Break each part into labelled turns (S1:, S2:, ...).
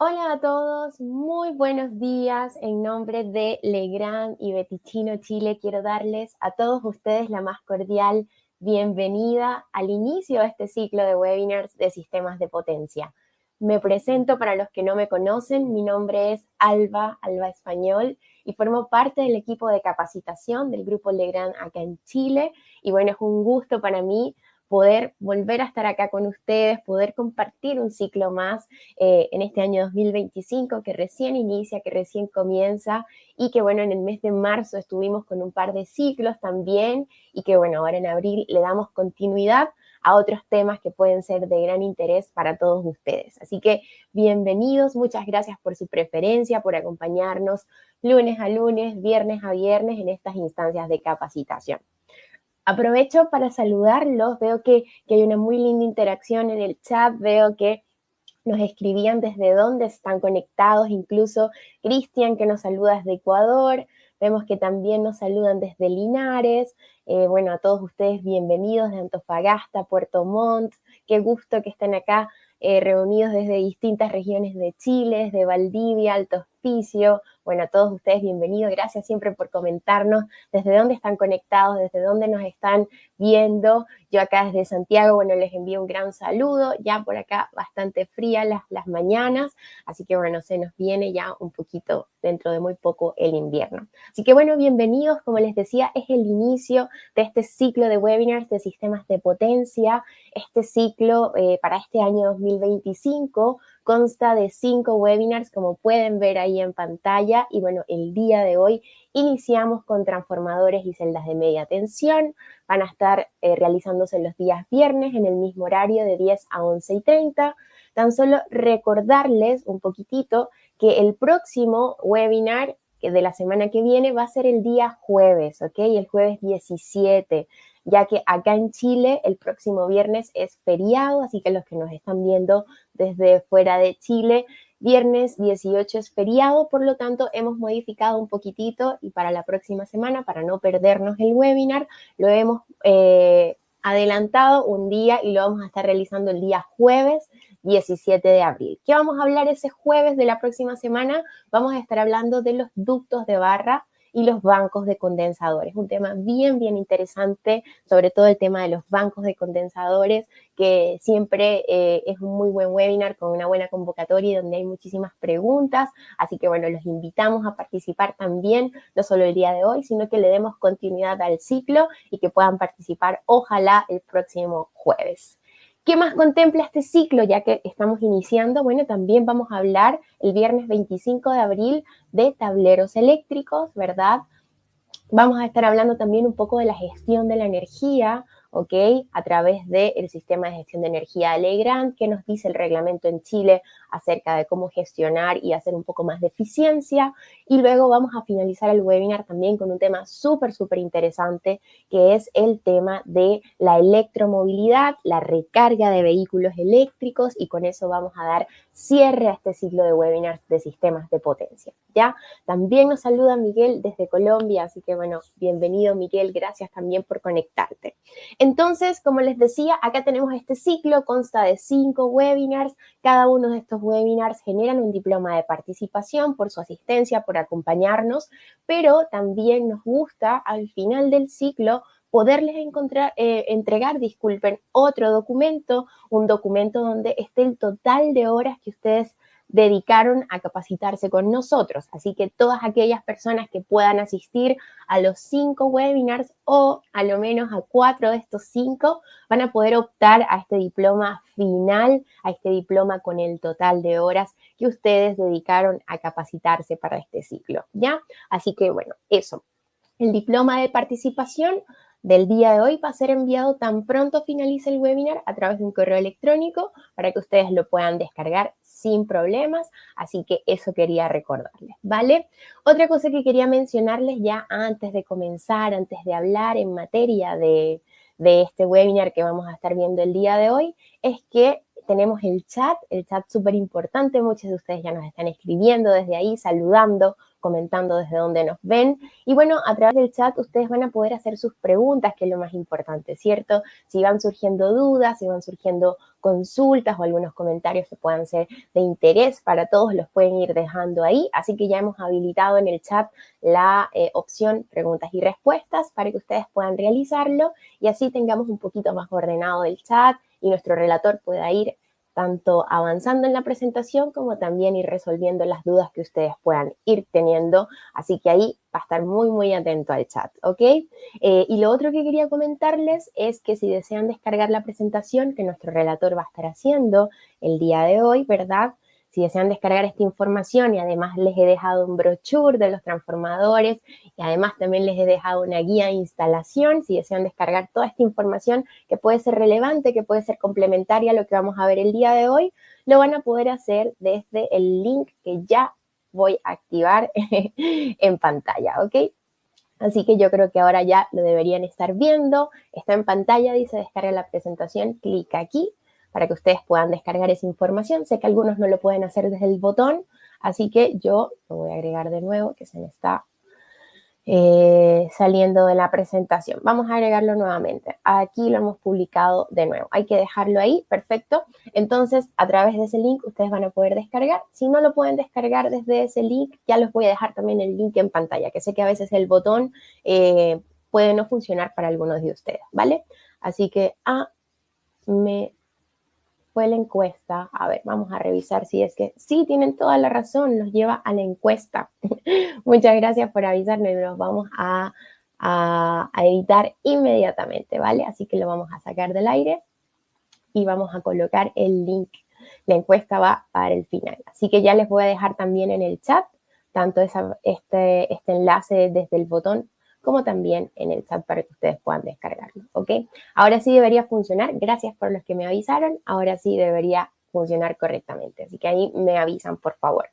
S1: Hola a todos, muy buenos días. En nombre de Legrand y Betichino Chile, quiero darles a todos ustedes la más cordial bienvenida al inicio de este ciclo de webinars de sistemas de potencia. Me presento para los que no me conocen, mi nombre es Alba Español, y formo parte del equipo de capacitación del Grupo Legrand acá en Chile. Y bueno, es un gusto para mí poder volver a estar acá con ustedes, poder compartir un ciclo más en este año 2025 que recién inicia, que recién comienza, y que bueno, en el mes de marzo estuvimos con un par de ciclos también, y que bueno, ahora en abril le damos continuidad a otros temas que pueden ser de gran interés para todos ustedes. Así que bienvenidos, muchas gracias por su preferencia, por acompañarnos lunes a lunes, viernes a viernes en estas instancias de capacitación. Aprovecho para saludarlos, veo que hay una muy linda interacción en el chat, veo que nos escribían desde dónde están conectados, incluso Cristian, que nos saluda desde Ecuador. Vemos que también nos saludan desde Linares. Bueno, a todos ustedes bienvenidos de Antofagasta, Puerto Montt. Qué gusto que estén acá reunidos desde distintas regiones de Chile, desde Valdivia, Alto Hospicio. Bueno, a todos ustedes bienvenidos. Gracias siempre por comentarnos desde dónde están conectados, desde dónde nos están viendo. Yo acá desde Santiago, bueno, les envío un gran saludo. Ya por acá bastante fría las mañanas, así que bueno, se nos viene ya un poquito dentro de muy poco el invierno. Así que bueno, bienvenidos. Como les decía, es el inicio de este ciclo de webinars de sistemas de potencia. Este ciclo para este año 2025 consta de 5 webinars, como pueden ver ahí en pantalla. Y bueno, el día de hoy iniciamos con transformadores y celdas de media tensión. Van a estar realizándose los días viernes en el mismo horario de 10 a 11:30. Tan solo recordarles un poquitito que el próximo webinar de la semana que viene va a ser el día jueves, ¿ok? El jueves 17, ya que acá en Chile el próximo viernes es feriado, así que los que nos están viendo desde fuera de Chile, viernes 18 es feriado, por lo tanto hemos modificado un poquitito, y para la próxima semana, para no perdernos el webinar, lo hemos adelantado un día y lo vamos a estar realizando el día jueves 17 de abril. ¿Qué vamos a hablar ese jueves de la próxima semana? Vamos a estar hablando de los ductos de barra y los bancos de condensadores. Un tema bien interesante, sobre todo el tema de los bancos de condensadores, que siempre es un muy buen webinar con una buena convocatoria donde hay muchísimas preguntas. Así que bueno, los invitamos a participar también, no solo el día de hoy, sino que le demos continuidad al ciclo y que puedan participar, ojalá, el próximo jueves. ¿Qué más contempla este ciclo, ya que estamos iniciando? Bueno, también vamos a hablar el viernes 25 de abril de tableros eléctricos, ¿verdad? Vamos a estar hablando también un poco de la gestión de la energía, ¿ok? A través del sistema de gestión de energía de Legrand, que nos dice el reglamento en Chile acerca de cómo gestionar y hacer un poco más de eficiencia. Y luego vamos a finalizar el webinar también con un tema súper interesante, que es el tema de la electromovilidad, la recarga de vehículos eléctricos, y con eso vamos a dar cierre a este ciclo de webinars de sistemas de potencia, ¿ya? También nos saluda Miguel desde Colombia, así que bueno, bienvenido Miguel, gracias también por conectarte. Entonces, como les decía, acá tenemos este ciclo, consta de 5 webinars. Cada uno de estos webinars generan un diploma de participación por su asistencia, por acompañarnos, pero también nos gusta al final del ciclo poderles entregar, otro documento, un documento donde esté el total de horas que ustedes dedicaron a capacitarse con nosotros. Así que todas aquellas personas que puedan asistir a los 5 webinars, o a lo menos a 4 de estos 5, van a poder optar a este diploma final, a este diploma con el total de horas que ustedes dedicaron a capacitarse para este ciclo, ¿ya? Así que bueno, eso. El diploma de participación del día de hoy va a ser enviado tan pronto finalice el webinar a través de un correo electrónico para que ustedes lo puedan descargar sin problemas, así que eso quería recordarles, ¿vale? Otra cosa que quería mencionarles ya antes de comenzar, antes de hablar en materia de este webinar que vamos a estar viendo el día de hoy, es que tenemos el chat súper importante. Muchos de ustedes ya nos están escribiendo desde ahí, saludando, comentando desde dónde nos ven. Y bueno, a través del chat ustedes van a poder hacer sus preguntas, que es lo más importante, ¿cierto? Si van surgiendo dudas, si van surgiendo consultas o algunos comentarios que puedan ser de interés para todos, los pueden ir dejando ahí. Así que ya hemos habilitado en el chat la opción preguntas y respuestas para que ustedes puedan realizarlo y así tengamos un poquito más ordenado el chat y nuestro relator pueda ir tanto avanzando en la presentación como también ir resolviendo las dudas que ustedes puedan ir teniendo. Así que ahí va a estar muy, muy atento al chat, ¿ok? Y lo otro que quería comentarles es que si desean descargar la presentación que nuestro relator va a estar haciendo el día de hoy, ¿verdad? Si desean descargar esta información y además les he dejado un brochure de los transformadores y además también les he dejado una guía de instalación, si desean descargar toda esta información que puede ser relevante, que puede ser complementaria a lo que vamos a ver el día de hoy, lo van a poder hacer desde el link que ya voy a activar en pantalla, ¿ok? Así que yo creo que ahora ya lo deberían estar viendo. Está en pantalla, dice descarga la presentación, clic aquí para que ustedes puedan descargar esa información. Sé que algunos no lo pueden hacer desde el botón, así que yo lo voy a agregar de nuevo, que se me está saliendo de la presentación. Vamos a agregarlo nuevamente. Aquí lo hemos publicado de nuevo. Hay que dejarlo ahí, perfecto. Entonces, a través de ese link ustedes van a poder descargar. Si no lo pueden descargar desde ese link, ya les voy a dejar también el link en pantalla, que sé que a veces el botón puede no funcionar para algunos de ustedes, ¿vale? Así que me fue la encuesta. A ver, vamos a revisar si es que sí, tienen toda la razón, nos lleva a la encuesta. Muchas gracias por avisarnos y nos vamos a editar inmediatamente, ¿vale? Así que lo vamos a sacar del aire y vamos a colocar el link. La encuesta va para el final. Así que ya les voy a dejar también en el chat tanto este enlace desde el botón como también en el chat para que ustedes puedan descargarlo, ¿ok? Ahora sí debería funcionar. Gracias por los que me avisaron. Ahora sí debería funcionar correctamente. Así que ahí me avisan, por favor.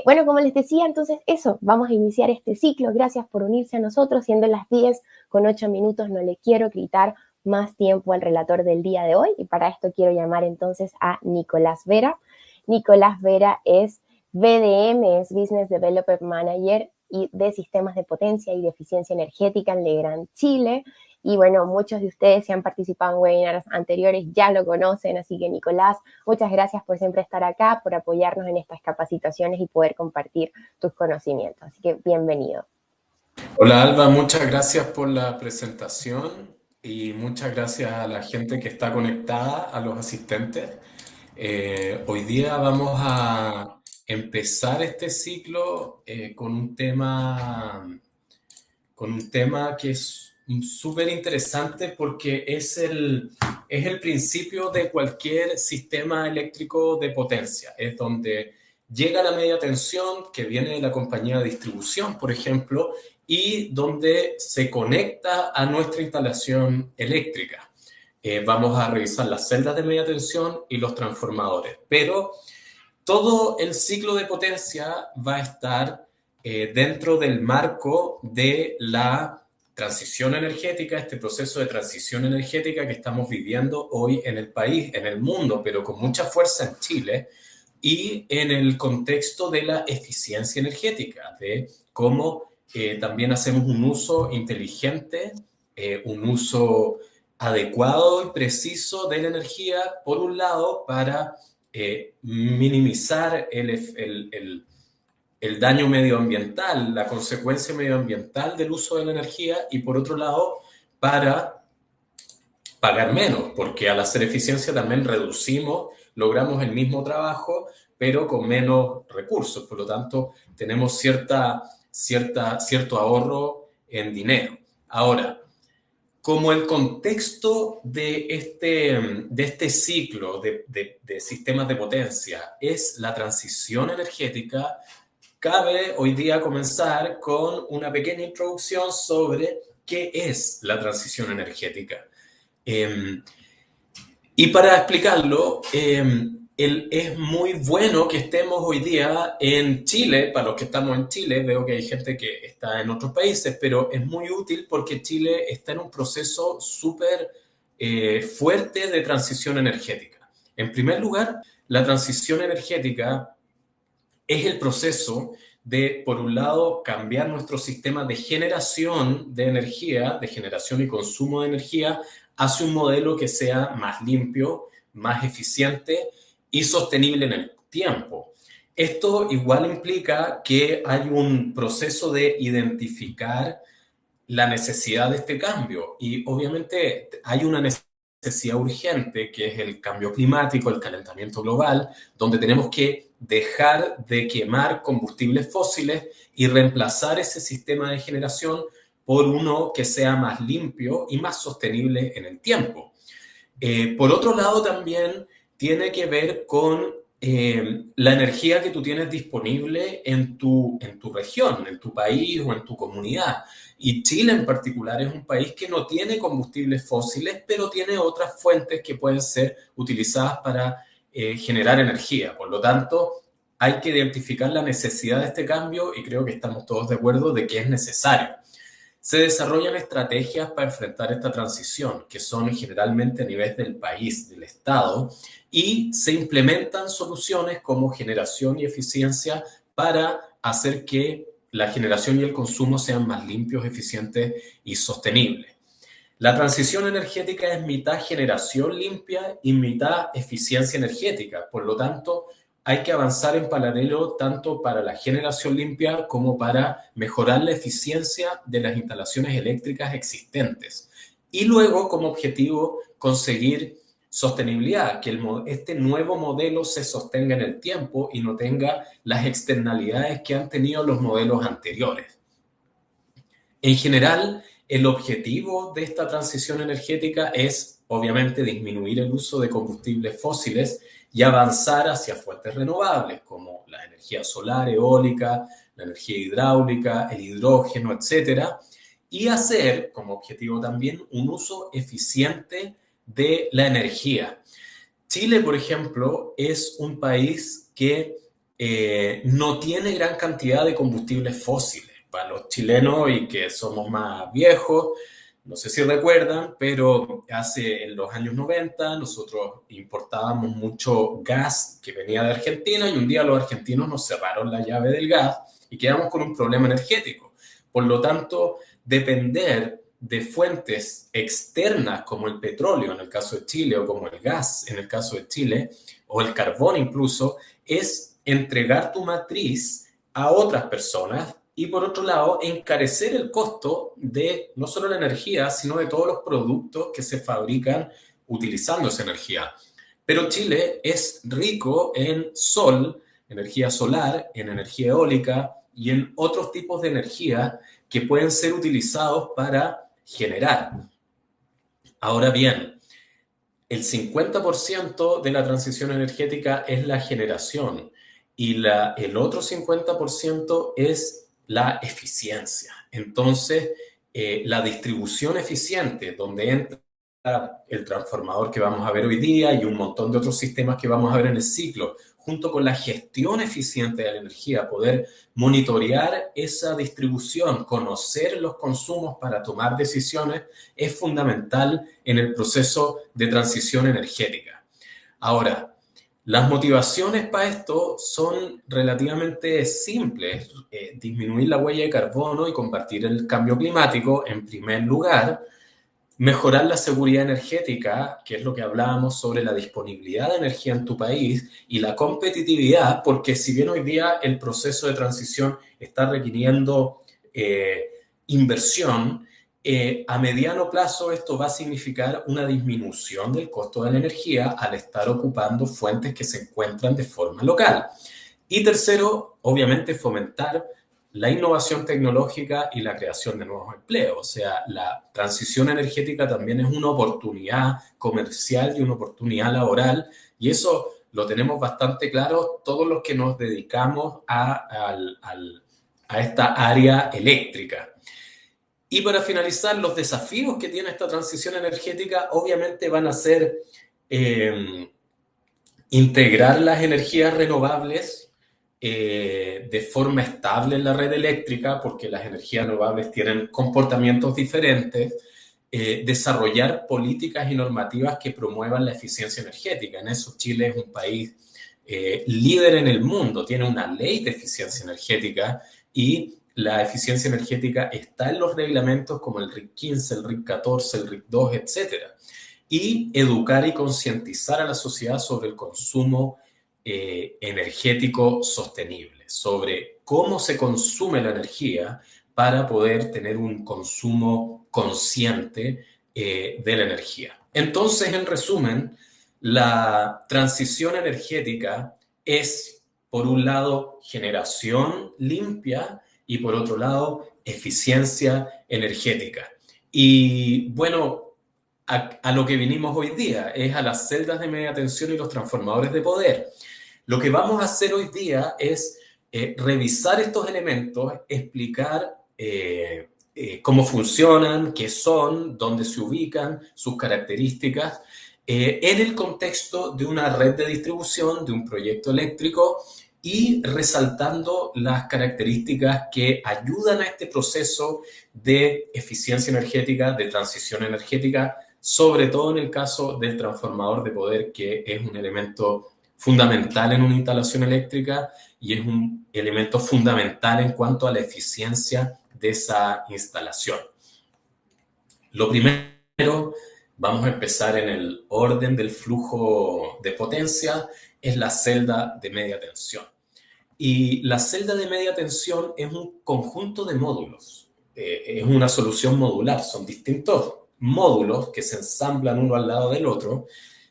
S1: Bueno, como les decía, entonces eso, vamos a iniciar este ciclo. Gracias por unirse a nosotros, siendo las 10:08. No le quiero quitar más tiempo al relator del día de hoy y para esto quiero llamar entonces a Nicolás Vera. Nicolás Vera es BDM, es Business Development Manager y de sistemas de potencia y de eficiencia energética en Legrand, Chile. Y bueno, muchos de ustedes si han participado en webinars anteriores ya lo conocen, así que Nicolás, muchas gracias por siempre estar acá, por apoyarnos en estas capacitaciones y poder compartir tus conocimientos. Así que bienvenido.
S2: Hola Alba, muchas gracias por la presentación y muchas gracias a la gente que está conectada, a los asistentes. Hoy día vamos a empezar este ciclo con un tema que es súper interesante porque es el principio de cualquier sistema eléctrico de potencia. Es donde llega la media tensión que viene de la compañía de distribución, por ejemplo, y donde se conecta a nuestra instalación eléctrica. Vamos a revisar las celdas de media tensión y los transformadores, pero todo el ciclo de potencia va a estar dentro del marco de la transición energética, este proceso de transición energética que estamos viviendo hoy en el país, en el mundo, pero con mucha fuerza en Chile, y en el contexto de la eficiencia energética, de cómo también hacemos un uso inteligente, un uso adecuado y preciso de la energía, por un lado, para minimizar el daño medioambiental, la consecuencia medioambiental del uso de la energía y por otro lado para pagar menos, porque al hacer eficiencia también logramos el mismo trabajo, pero con menos recursos. Por lo tanto, tenemos cierto ahorro en dinero. Ahora, como el contexto de este ciclo de sistemas de potencia es la transición energética, cabe hoy día comenzar con una pequeña introducción sobre qué es la transición energética. Y para explicarlo, es muy bueno que estemos hoy día en Chile. Para los que estamos en Chile, veo que hay gente que está en otros países, pero es muy útil porque Chile está en un proceso súper fuerte de transición energética. En primer lugar, la transición energética es el proceso de, por un lado, cambiar nuestro sistema de generación de energía, de generación y consumo de energía, hacia un modelo que sea más limpio, más eficiente y sostenible en el tiempo. Esto igual implica que hay un proceso de identificar la necesidad de este cambio y obviamente hay una necesidad urgente que es el cambio climático, el calentamiento global, donde tenemos que dejar de quemar combustibles fósiles y reemplazar ese sistema de generación por uno que sea más limpio y más sostenible en el tiempo. Por otro lado, también tiene que ver con la energía que tú tienes disponible en tu región, en tu país o en tu comunidad. Y Chile en particular es un país que no tiene combustibles fósiles, pero tiene otras fuentes que pueden ser utilizadas para generar energía. Por lo tanto, hay que identificar la necesidad de este cambio y creo que estamos todos de acuerdo de que es necesario. Se desarrollan estrategias para enfrentar esta transición, que son generalmente a nivel del país, del Estado, y se implementan soluciones como generación y eficiencia para hacer que la generación y el consumo sean más limpios, eficientes y sostenibles. La transición energética es mitad generación limpia y mitad eficiencia energética. Por lo tanto, hay que avanzar en paralelo tanto para la generación limpia como para mejorar la eficiencia de las instalaciones eléctricas existentes. Y luego, como objetivo, conseguir sostenibilidad, que este nuevo modelo se sostenga en el tiempo y no tenga las externalidades que han tenido los modelos anteriores. En general, el objetivo de esta transición energética es, obviamente, disminuir el uso de combustibles fósiles y avanzar hacia fuentes renovables, como la energía solar, eólica, la energía hidráulica, el hidrógeno, etcétera, y hacer, como objetivo también, un uso eficiente de la energía. Chile, por ejemplo, es un país que no tiene gran cantidad de combustibles fósiles. Para los chilenos y que somos más viejos, no sé si recuerdan, pero en los años 90 nosotros importábamos mucho gas que venía de Argentina y un día los argentinos nos cerraron la llave del gas y quedamos con un problema energético. Por lo tanto, depender de fuentes externas como el petróleo en el caso de Chile o como el gas en el caso de Chile o el carbón incluso, es entregar tu matriz a otras personas y por otro lado encarecer el costo de no solo la energía, sino de todos los productos que se fabrican utilizando esa energía. Pero Chile es rico en sol, energía solar, en energía eólica y en otros tipos de energía que pueden ser utilizados para generar. Ahora bien, el 50% de la transición energética es la generación y el otro 50% es la eficiencia. Entonces, la distribución eficiente, donde entra el transformador que vamos a ver hoy día y un montón de otros sistemas que vamos a ver en el ciclo, junto con la gestión eficiente de la energía, poder monitorear esa distribución, conocer los consumos para tomar decisiones, es fundamental en el proceso de transición energética. Ahora, las motivaciones para esto son relativamente simples. Disminuir la huella de carbono y combatir el cambio climático en primer lugar. Mejorar la seguridad energética, que es lo que hablábamos sobre la disponibilidad de energía en tu país y la competitividad, porque si bien hoy día el proceso de transición está requiriendo inversión, a mediano plazo esto va a significar una disminución del costo de la energía al estar ocupando fuentes que se encuentran de forma local. Y tercero, obviamente fomentar la innovación tecnológica y la creación de nuevos empleos. O sea, la transición energética también es una oportunidad comercial y una oportunidad laboral, y eso lo tenemos bastante claro todos los que nos dedicamos a esta área eléctrica. Y para finalizar, los desafíos que tiene esta transición energética obviamente van a ser integrar las energías renovables de forma estable en la red eléctrica, porque las energías renovables tienen comportamientos diferentes, desarrollar políticas y normativas que promuevan la eficiencia energética. En eso Chile es un país líder en el mundo, tiene una ley de eficiencia energética y la eficiencia energética está en los reglamentos como el RIC 15, el RIC 14, el RIC 2, etcétera. Y educar y concientizar a la sociedad sobre el consumo energético sostenible, sobre cómo se consume la energía para poder tener un consumo consciente de la energía. Entonces, en resumen, la transición energética es, por un lado, generación limpia y, por otro lado, eficiencia energética. Y bueno, a lo que vinimos hoy día, es a las celdas de media tensión y los transformadores de poder. Lo que vamos a hacer hoy día es revisar estos elementos, explicar cómo funcionan, qué son, dónde se ubican, sus características, en el contexto de una red de distribución, de un proyecto eléctrico y resaltando las características que ayudan a este proceso de eficiencia energética, de transición energética, sobre todo en el caso del transformador de poder, que es un elemento fundamental en una instalación eléctrica y es un elemento fundamental en cuanto a la eficiencia de esa instalación. Lo primero, vamos a empezar en el orden del flujo de potencia, es la celda de media tensión. Y la celda de media tensión es un conjunto de módulos, es una solución modular, son distintos módulos que se ensamblan uno al lado del otro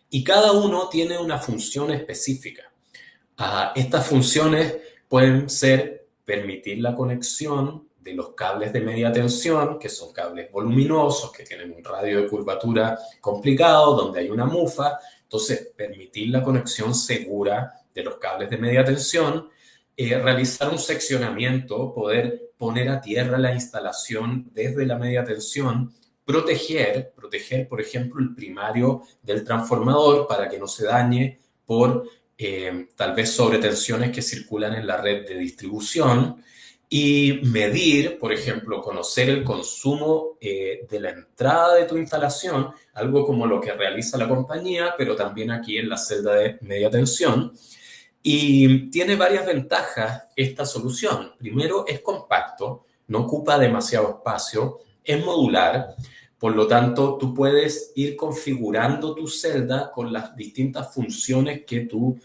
S2: y cada uno tiene una función específica. Estas funciones pueden ser permitir la conexión de los cables de media tensión, que son cables voluminosos, que tienen un radio de curvatura complicado, donde hay una mufa. Entonces, permitir la conexión segura de los cables de media tensión, realizar un seccionamiento, poder poner a tierra la instalación desde la media tensión, proteger, por ejemplo, el primario del transformador para que no se dañe por tal vez sobretensiones que circulan en la red de distribución y medir, por ejemplo, conocer el consumo de la entrada de tu instalación, algo como lo que realiza la compañía, pero también aquí en la celda de media tensión. Y tiene varias ventajas esta solución. Primero, es compacto, no ocupa demasiado espacio, es modular, por lo tanto, tú puedes ir configurando tu celda con las distintas funciones que tú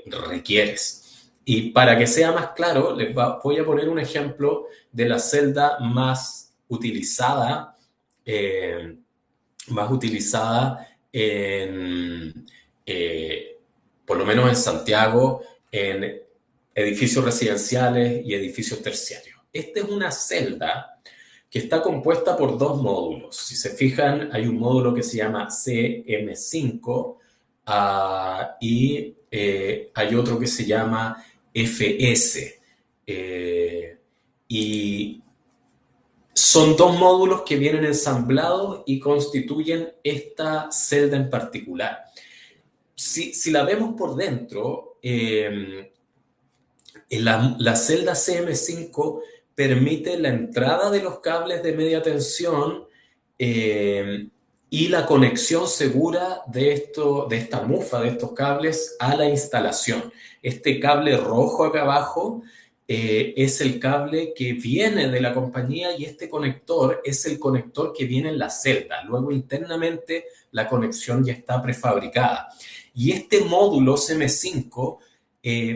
S2: requieres. Y para que sea más claro, voy a poner un ejemplo de la celda más utilizada en, por lo menos en Santiago, en edificios residenciales y edificios terciarios. Esta es una celda que está compuesta por dos módulos. Si se fijan, hay un módulo que se llama CM5 y hay otro que se llama FS. Y son dos módulos que vienen ensamblados y constituyen esta celda en particular. Si la vemos por dentro, la celda CM5 permite la entrada de los cables de media tensión y la conexión segura de esta mufa, de estos cables, a la instalación. Este cable rojo acá abajo es el cable que viene de la compañía y este conector es el conector que viene en la celda. Luego, internamente, la conexión ya está prefabricada. Y este módulo CM5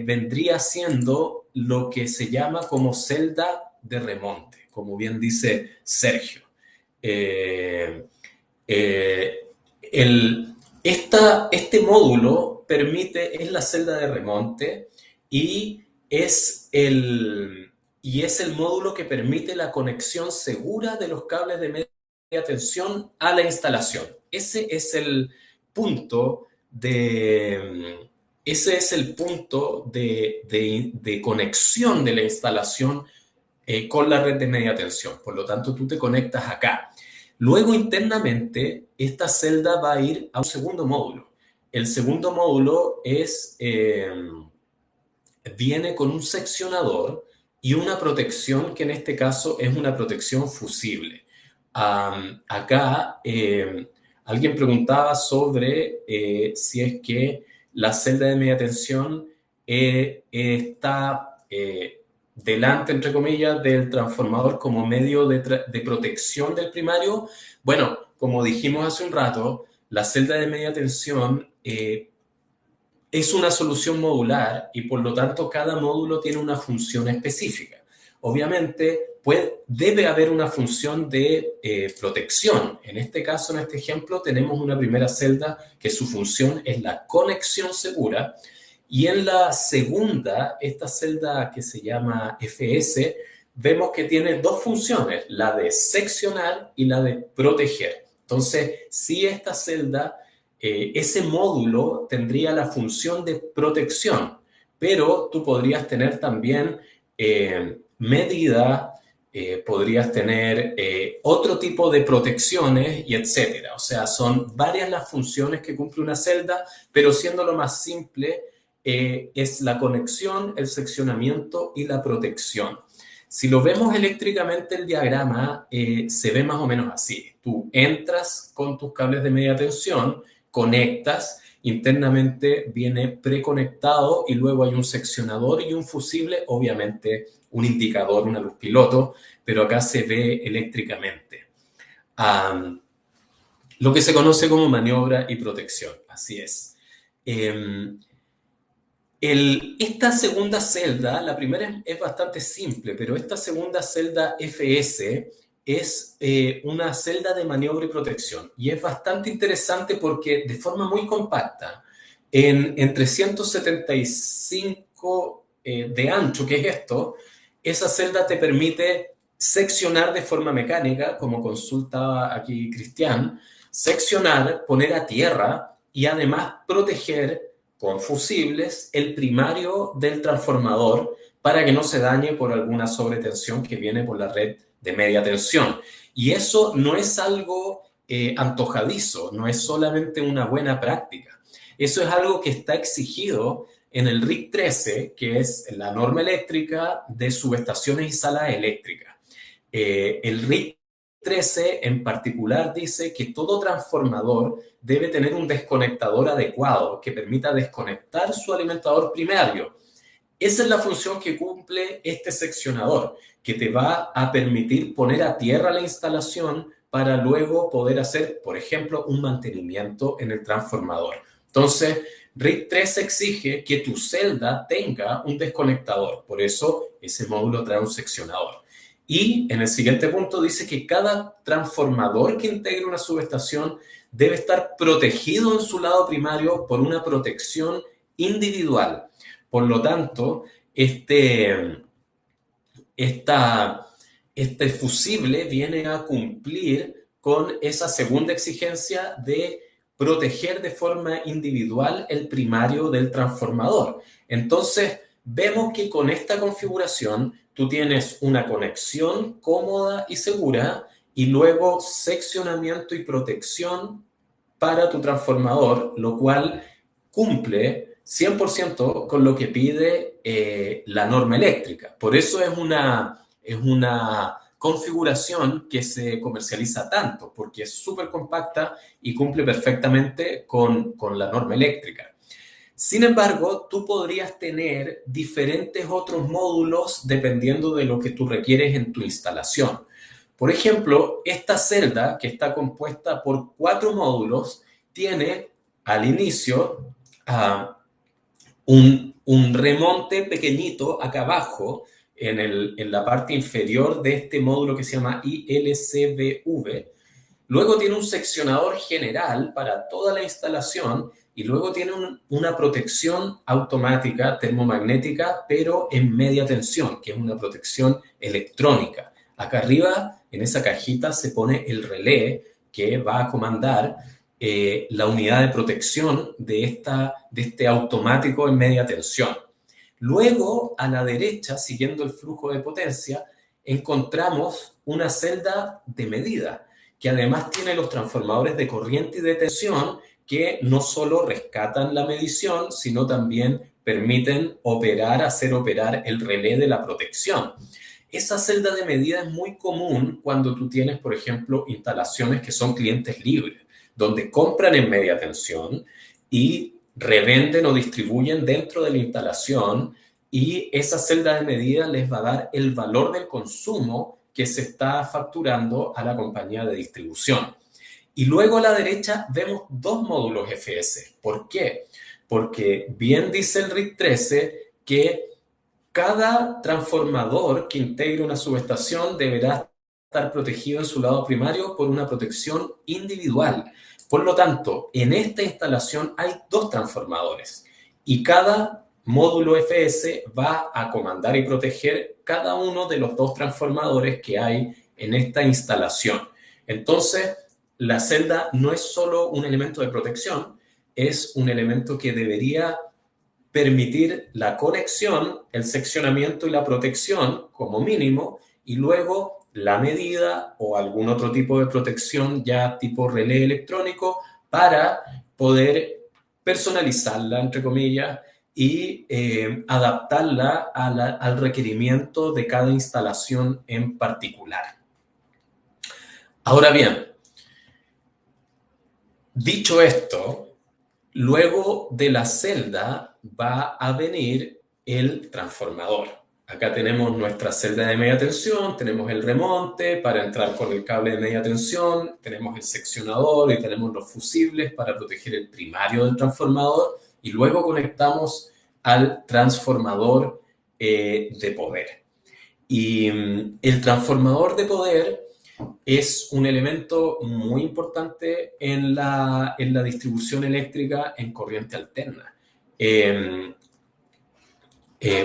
S2: vendría siendo lo que se llama como celda de remonte, como bien dice Sergio. Este módulo es la celda de remonte y es el módulo que permite la conexión segura de los cables de media tensión a la instalación. Ese es el punto de conexión de la instalación con la red de media tensión. Por lo tanto, tú te conectas acá. Luego, internamente, esta celda va a ir a un segundo módulo. El segundo módulo viene con un seccionador y una protección que en este caso es una protección fusible. Acá alguien preguntaba sobre si es que la celda de media tensión está delante, entre comillas, del transformador como medio de protección del primario. Bueno, como dijimos hace un rato, la celda de media tensión es una solución modular y por lo tanto cada módulo tiene una función específica. Obviamente debe haber una función de protección. En este caso, en este ejemplo, tenemos una primera celda que su función es la conexión segura y en la segunda, esta celda que se llama FS, vemos que tiene dos funciones, la de seccionar y la de proteger. Entonces, si esta celda ese módulo tendría la función de protección, pero tú podrías tener también medida, podrías tener otro tipo de protecciones y etcétera. O sea, son varias las funciones que cumple una celda, pero siendo lo más simple, es la conexión, el seccionamiento y la protección. Si lo vemos eléctricamente, el diagrama se ve más o menos así. Tú entras con tus cables de media tensión, conectas, internamente viene preconectado y luego hay un seccionador y un fusible, obviamente un indicador, una luz piloto, pero acá se ve eléctricamente. Lo que se conoce como maniobra y protección, así es. Esta segunda celda, la primera es bastante simple, pero esta segunda celda FS es una celda de maniobra y protección. Y es bastante interesante porque de forma muy compacta, en 375 de ancho, que es esto, esa celda te permite seccionar de forma mecánica, como consultaba aquí Cristian, seccionar, poner a tierra y además proteger con fusibles el primario del transformador para que no se dañe por alguna sobretensión que viene por la red de media tensión. Y eso no es algo antojadizo, no es solamente una buena práctica. Eso es algo que está exigido en el RIC 13, que es la norma eléctrica de subestaciones y salas eléctricas. El RIC 13 en particular dice que todo transformador debe tener un desconectador adecuado que permita desconectar su alimentador primario. Esa es la función que cumple este seccionador, que te va a permitir poner a tierra la instalación para luego poder hacer, por ejemplo, un mantenimiento en el transformador. Entonces, RIC 3 exige que tu celda tenga un desconectador, por eso ese módulo trae un seccionador. Y en el siguiente punto dice que cada transformador que integre una subestación debe estar protegido en su lado primario por una protección individual. Por lo tanto, este fusible viene a cumplir con esa segunda exigencia de proteger de forma individual el primario del transformador. Entonces, vemos que con esta configuración tú tienes una conexión cómoda y segura y luego seccionamiento y protección para tu transformador, lo cual cumple 100% con lo que pide la norma eléctrica. Por eso es una configuración que se comercializa tanto, porque es súper compacta y cumple perfectamente con la norma eléctrica. Sin embargo, tú podrías tener diferentes otros módulos dependiendo de lo que tú requieres en tu instalación. Por ejemplo, esta celda, que está compuesta por 4 módulos, tiene al inicio un remonte pequeñito acá abajo, en la parte inferior de este módulo que se llama ILCVV. Luego tiene un seccionador general para toda la instalación y luego tiene una protección automática termomagnética, pero en media tensión, que es una protección electrónica. Acá arriba, en esa cajita, se pone el relé que va a comandar la unidad de protección de este automático en media tensión. Luego, a la derecha, siguiendo el flujo de potencia, encontramos una celda de medida, que además tiene los transformadores de corriente y de tensión que no solo rescatan la medición, sino también permiten hacer operar el relé de la protección. Esa celda de medida es muy común cuando tú tienes, por ejemplo, instalaciones que son clientes libres, donde compran en media tensión y revenden o distribuyen dentro de la instalación y esa celda de medida les va a dar el valor del consumo que se está facturando a la compañía de distribución. Y luego a la derecha vemos dos módulos FS. ¿Por qué? Porque bien dice el RIC 13 que cada transformador que integre una subestación deberá estar protegido en su lado primario por una protección individual. Por lo tanto, en esta instalación hay dos transformadores y cada módulo FS va a comandar y proteger cada uno de los dos transformadores que hay en esta instalación. Entonces, la celda no es solo un elemento de protección, es un elemento que debería permitir la conexión, el seccionamiento y la protección como mínimo, y luego la medida o algún otro tipo de protección ya tipo relé electrónico para poder personalizarla, entre comillas, y adaptarla al requerimiento de cada instalación en particular. Ahora bien, dicho esto, luego de la celda va a venir el transformador. Acá tenemos nuestra celda de media tensión, tenemos el remonte para entrar con el cable de media tensión, tenemos el seccionador y tenemos los fusibles para proteger el primario del transformador y luego conectamos al transformador de poder. Y el transformador de poder es un elemento muy importante en la distribución eléctrica en corriente alterna.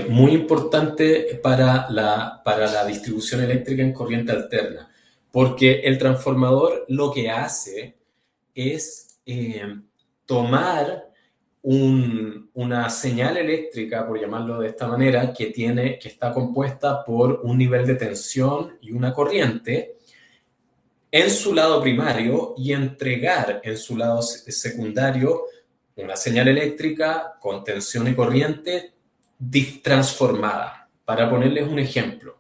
S2: Muy importante para la distribución eléctrica en corriente alterna, porque el transformador lo que hace es tomar una señal eléctrica, por llamarlo de esta manera, que está compuesta por un nivel de tensión y una corriente, en su lado primario y entregar en su lado secundario una señal eléctrica con tensión y corriente transformada. Para ponerles un ejemplo,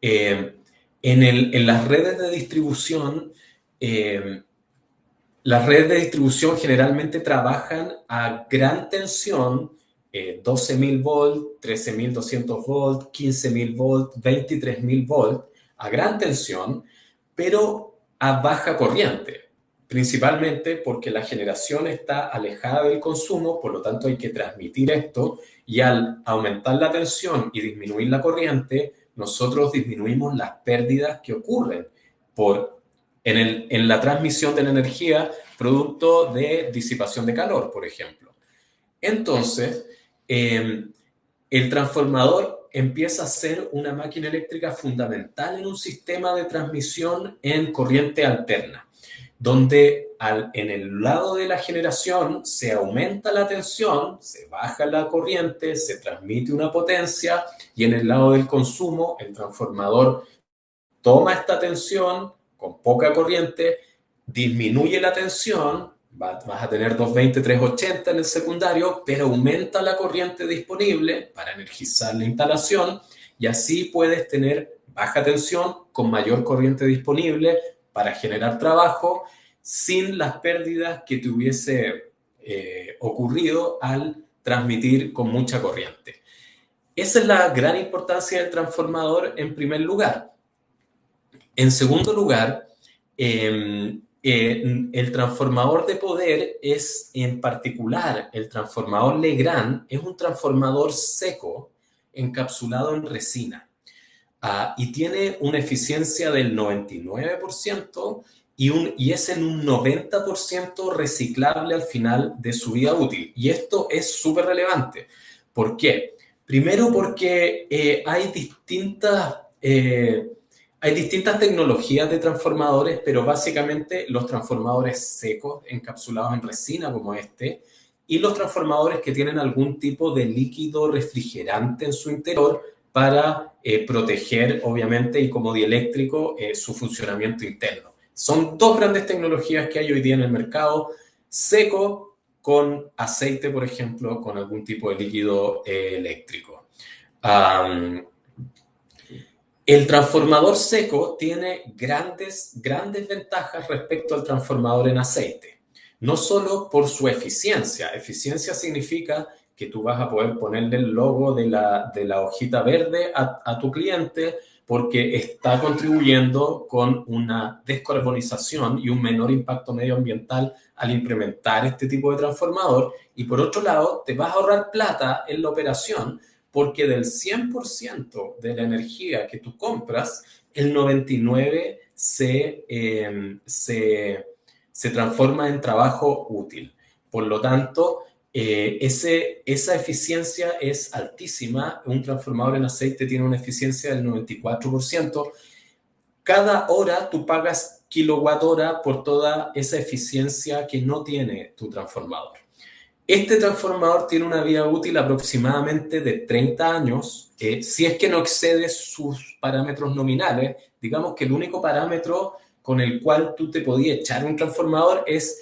S2: en las redes de distribución, generalmente trabajan a gran tensión, 12.000 volt, 13.200 volt, 15.000 volt, 23.000 volt, a gran tensión, pero a baja corriente, principalmente porque la generación está alejada del consumo, por lo tanto hay que transmitir esto, y al aumentar la tensión y disminuir la corriente, nosotros disminuimos las pérdidas que ocurren en la transmisión de la energía producto de disipación de calor, por ejemplo. Entonces, el transformador empieza a ser una máquina eléctrica fundamental en un sistema de transmisión en corriente alterna, donde en el lado de la generación se aumenta la tensión, se baja la corriente, se transmite una potencia, y en el lado del consumo el transformador toma esta tensión con poca corriente, disminuye la tensión, vas a tener 220, 380 en el secundario, pero aumenta la corriente disponible para energizar la instalación y así puedes tener baja tensión con mayor corriente disponible para generar trabajo sin las pérdidas que te hubiese ocurrido al transmitir con mucha corriente. Esa es la gran importancia del transformador en primer lugar. En segundo lugar, el transformador de poder es, en particular, el transformador Legrand, es un transformador seco encapsulado en resina y tiene una eficiencia del 99% y es en un 90% reciclable al final de su vida útil. Y esto es súper relevante. ¿Por qué? Primero porque hay distintas tecnologías de transformadores, pero básicamente los transformadores secos encapsulados en resina como este y los transformadores que tienen algún tipo de líquido refrigerante en su interior para proteger, obviamente, y como dieléctrico, su funcionamiento interno. Son dos grandes tecnologías que hay hoy día en el mercado: seco con aceite, por ejemplo, con algún tipo de líquido eléctrico. El transformador seco tiene grandes ventajas respecto al transformador en aceite. no solo por su eficiencia. Eficiencia significa que tú vas a poder ponerle el logo de la hojita verde a tu cliente porque está contribuyendo con una descarbonización y un menor impacto medioambiental al implementar este tipo de transformador. Y por otro lado, te vas a ahorrar plata en la operación porque del 100% de la energía que tú compras, el 99% se transforma en trabajo útil. Por lo tanto, esa eficiencia es altísima. Un transformador en aceite tiene una eficiencia del 94%. Cada hora tú pagas kilowatt hora por toda esa eficiencia que no tiene tu transformador. Este transformador tiene una vida útil aproximadamente de 30 años, si es que no excede sus parámetros nominales. Digamos que el único parámetro con el cual tú te podías echar un transformador es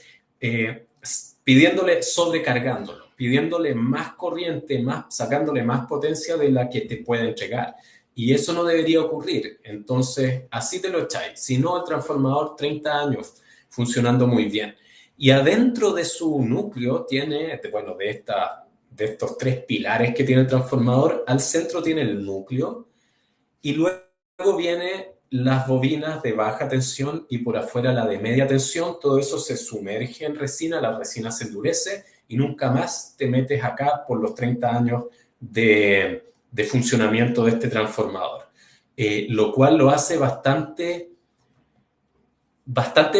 S2: sobrecargándolo, pidiéndole más corriente, sacándole más potencia de la que te puede entregar. Y eso no debería ocurrir. Entonces, así te lo echáis. Si no, el transformador 30 años funcionando muy bien. Y adentro de su núcleo tiene, bueno, de estos 3 pilares que tiene el transformador, al centro tiene el núcleo y luego viene las bobinas de baja tensión y por afuera la de media tensión. Todo eso se sumerge en resina, la resina se endurece y nunca más te metes acá por los 30 años de funcionamiento de este transformador. Lo cual lo hace bastante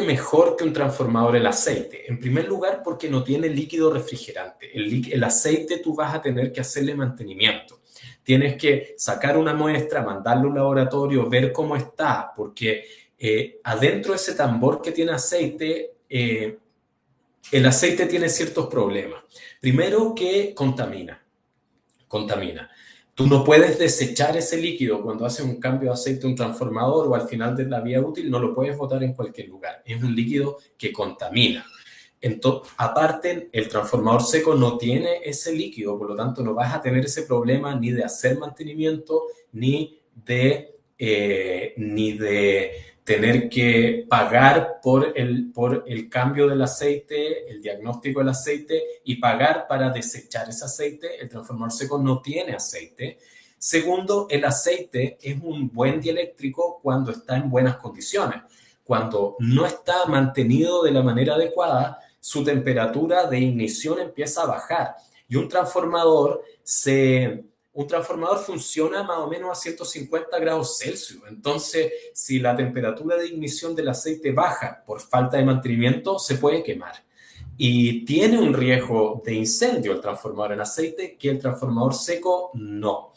S2: mejor que un transformador en aceite. En primer lugar, porque no tiene líquido refrigerante. El aceite tú vas a tener que hacerle mantenimiento. Tienes que sacar una muestra, mandarlo a un laboratorio, ver cómo está, porque adentro de ese tambor que tiene aceite, el aceite tiene ciertos problemas. Primero, que contamina. Tú no puedes desechar ese líquido cuando haces un cambio de aceite a un transformador o al final de la vida útil, no lo puedes botar en cualquier lugar. Es un líquido que contamina. Entonces, aparte, el transformador seco no tiene ese líquido, por lo tanto no vas a tener ese problema ni de hacer mantenimiento, ni de tener que pagar por el cambio del aceite, el diagnóstico del aceite y pagar para desechar ese aceite. El transformador seco no tiene aceite. Segundo, el aceite es un buen dieléctrico cuando está en buenas condiciones. Cuando no está mantenido de la manera adecuada, su temperatura de ignición empieza a bajar y un transformador funciona más o menos a 150 grados Celsius. Entonces, si la temperatura de ignición del aceite baja por falta de mantenimiento, se puede quemar. Y tiene un riesgo de incendio el transformador en aceite que el transformador seco no.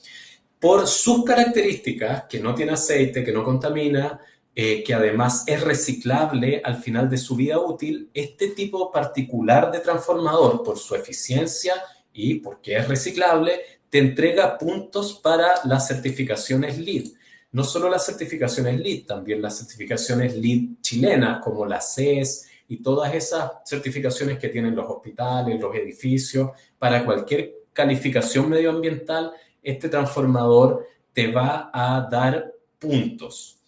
S2: Por sus características, que no tiene aceite, que no contamina, que además es reciclable al final de su vida útil, este tipo particular de transformador, por su eficiencia y porque es reciclable, te entrega puntos para las certificaciones LEED. No solo las certificaciones LEED, también las certificaciones LEED chilenas, como la CES y todas esas certificaciones que tienen los hospitales, los edificios. Para cualquier calificación medioambiental, este transformador te va a dar puntos.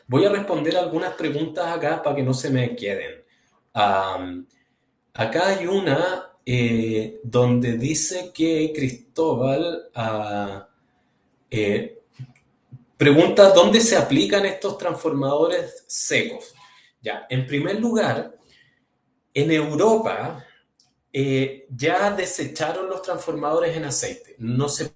S2: Voy a responder algunas preguntas acá para que no se me queden. Acá hay una donde dice que Cristóbal pregunta dónde se aplican estos transformadores secos. Ya, en primer lugar, en Europa ya desecharon los transformadores en aceite. No se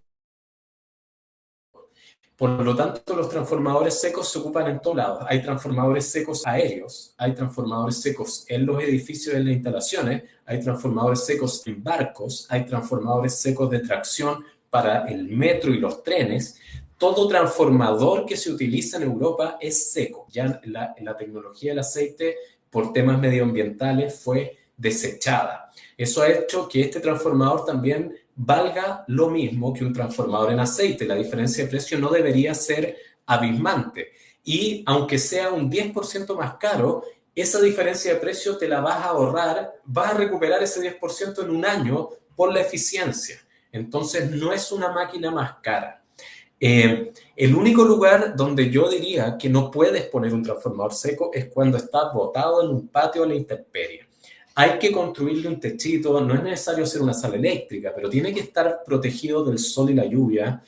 S2: Por lo tanto, los transformadores secos se ocupan en todos lados. Hay transformadores secos aéreos, hay transformadores secos en los edificios, en las instalaciones, hay transformadores secos en barcos, hay transformadores secos de tracción para el metro y los trenes. Todo transformador que se utiliza en Europa es seco. Ya la tecnología del aceite, por temas medioambientales, fue desechada. Eso ha hecho que este transformador también valga lo mismo que un transformador en aceite. La diferencia de precio no debería ser abismante. Y aunque sea un 10% más caro, esa diferencia de precio te la vas a ahorrar, vas a recuperar ese 10% en un año por la eficiencia. Entonces, no es una máquina más cara. El único lugar donde yo diría que no puedes poner un transformador seco es cuando estás botado en un patio a la intemperie. Hay que construirle un techito, no es necesario hacer una sala eléctrica, pero tiene que estar protegido del sol y la lluvia.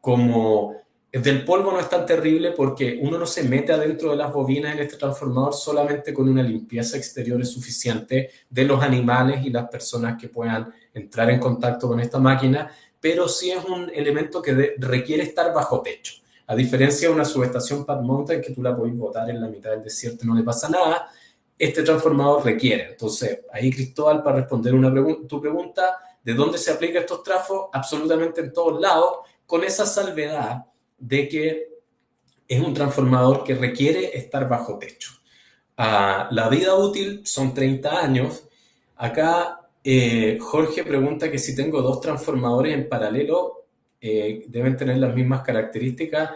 S2: Como del polvo no es tan terrible porque uno no se mete adentro de las bobinas en este transformador, solamente con una limpieza exterior es suficiente de los animales y las personas que puedan entrar en contacto con esta máquina, pero sí es un elemento que requiere estar bajo techo. A diferencia de una subestación Pad Mountain que tú la podés botar en la mitad del desierto y no le pasa nada, este transformador requiere. Entonces, ahí Cristóbal, para responder tu pregunta, ¿de dónde se aplican estos trafos? Absolutamente en todos lados, con esa salvedad de que es un transformador que requiere estar bajo techo. La vida útil son 30 años. Acá Jorge pregunta que si tengo dos transformadores en paralelo, deben tener las mismas características.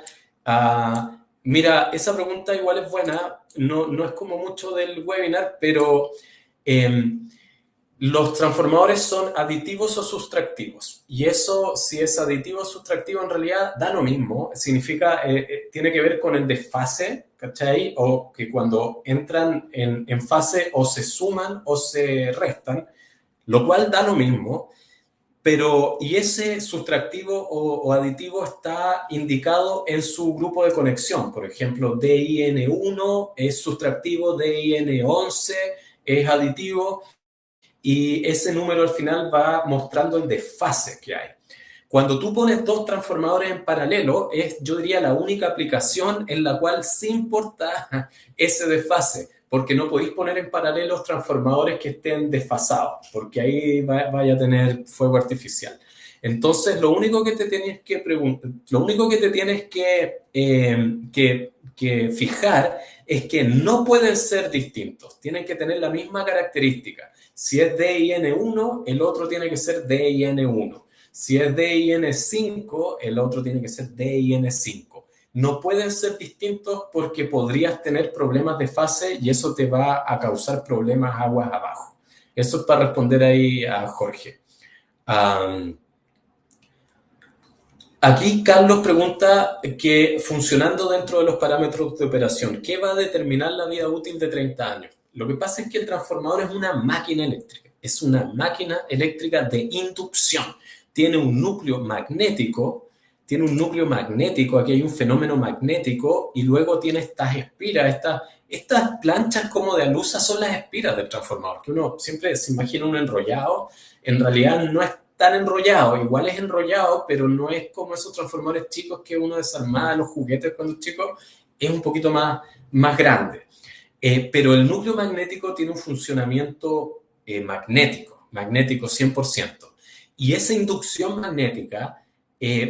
S2: Mira, esa pregunta igual es buena, no es como mucho del webinar, pero los transformadores son aditivos o sustractivos. Y eso, si es aditivo o sustractivo, en realidad da lo mismo. Significa, tiene que ver con el desfase, ¿cachai? O que cuando entran en fase o se suman o se restan, lo cual da lo mismo. Pero, y ese sustractivo o aditivo está indicado en su grupo de conexión. Por ejemplo, DIN1 es sustractivo, DIN11 es aditivo, y ese número al final va mostrando el desfase que hay. Cuando tú pones dos transformadores en paralelo, es, yo diría, la única aplicación en la cual sí importa ese desfase, porque no podéis poner en paralelo transformadores que estén desfasados, porque ahí vaya a tener fuego artificial. Entonces, lo único que te tienes que preguntar, lo único que te tienes que fijar es que no pueden ser distintos, tienen que tener la misma característica. Si es DIN1, el otro tiene que ser DIN1. Si es DIN5, el otro tiene que ser DIN5. No pueden ser distintos porque podrías tener problemas de fase y eso te va a causar problemas aguas abajo. Eso es para responder ahí a Jorge. Aquí Carlos pregunta que funcionando dentro de los parámetros de operación, ¿qué va a determinar la vida útil de 30 años? Lo que pasa es que el transformador es una máquina eléctrica, es una máquina eléctrica de inducción. Tiene un núcleo magnético, aquí hay un fenómeno magnético y luego tiene estas espiras, estas planchas como de alusa son las espiras del transformador, que uno siempre se imagina un enrollado, en realidad no es tan enrollado, igual es enrollado, pero no es como esos transformadores chicos que uno desarmaba los juguetes cuando es chico, es un poquito más grande. Pero el núcleo magnético tiene un funcionamiento magnético 100%. Y esa inducción magnética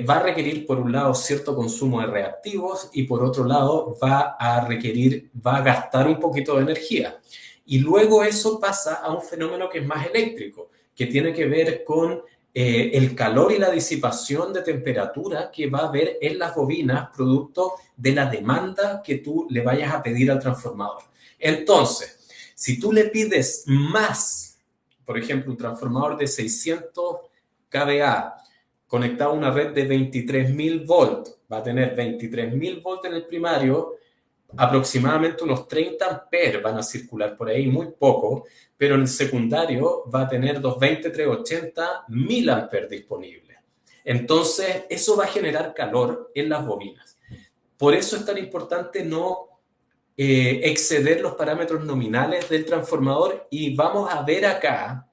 S2: va a requerir, por un lado, cierto consumo de reactivos y por otro lado va a gastar un poquito de energía. Y luego eso pasa a un fenómeno que es más eléctrico, que tiene que ver con el calor y la disipación de temperatura que va a haber en las bobinas producto de la demanda que tú le vayas a pedir al transformador. Entonces, si tú le pides más, por ejemplo, un transformador de 600 kVA conectado a una red de 23.000 volts, va a tener 23.000 volts en el primario, aproximadamente unos 30 amperes van a circular por ahí, muy poco, pero en el secundario va a tener 220, 380, 1000 amperes disponibles. Entonces, eso va a generar calor en las bobinas. Por eso es tan importante no exceder los parámetros nominales del transformador y vamos a ver acá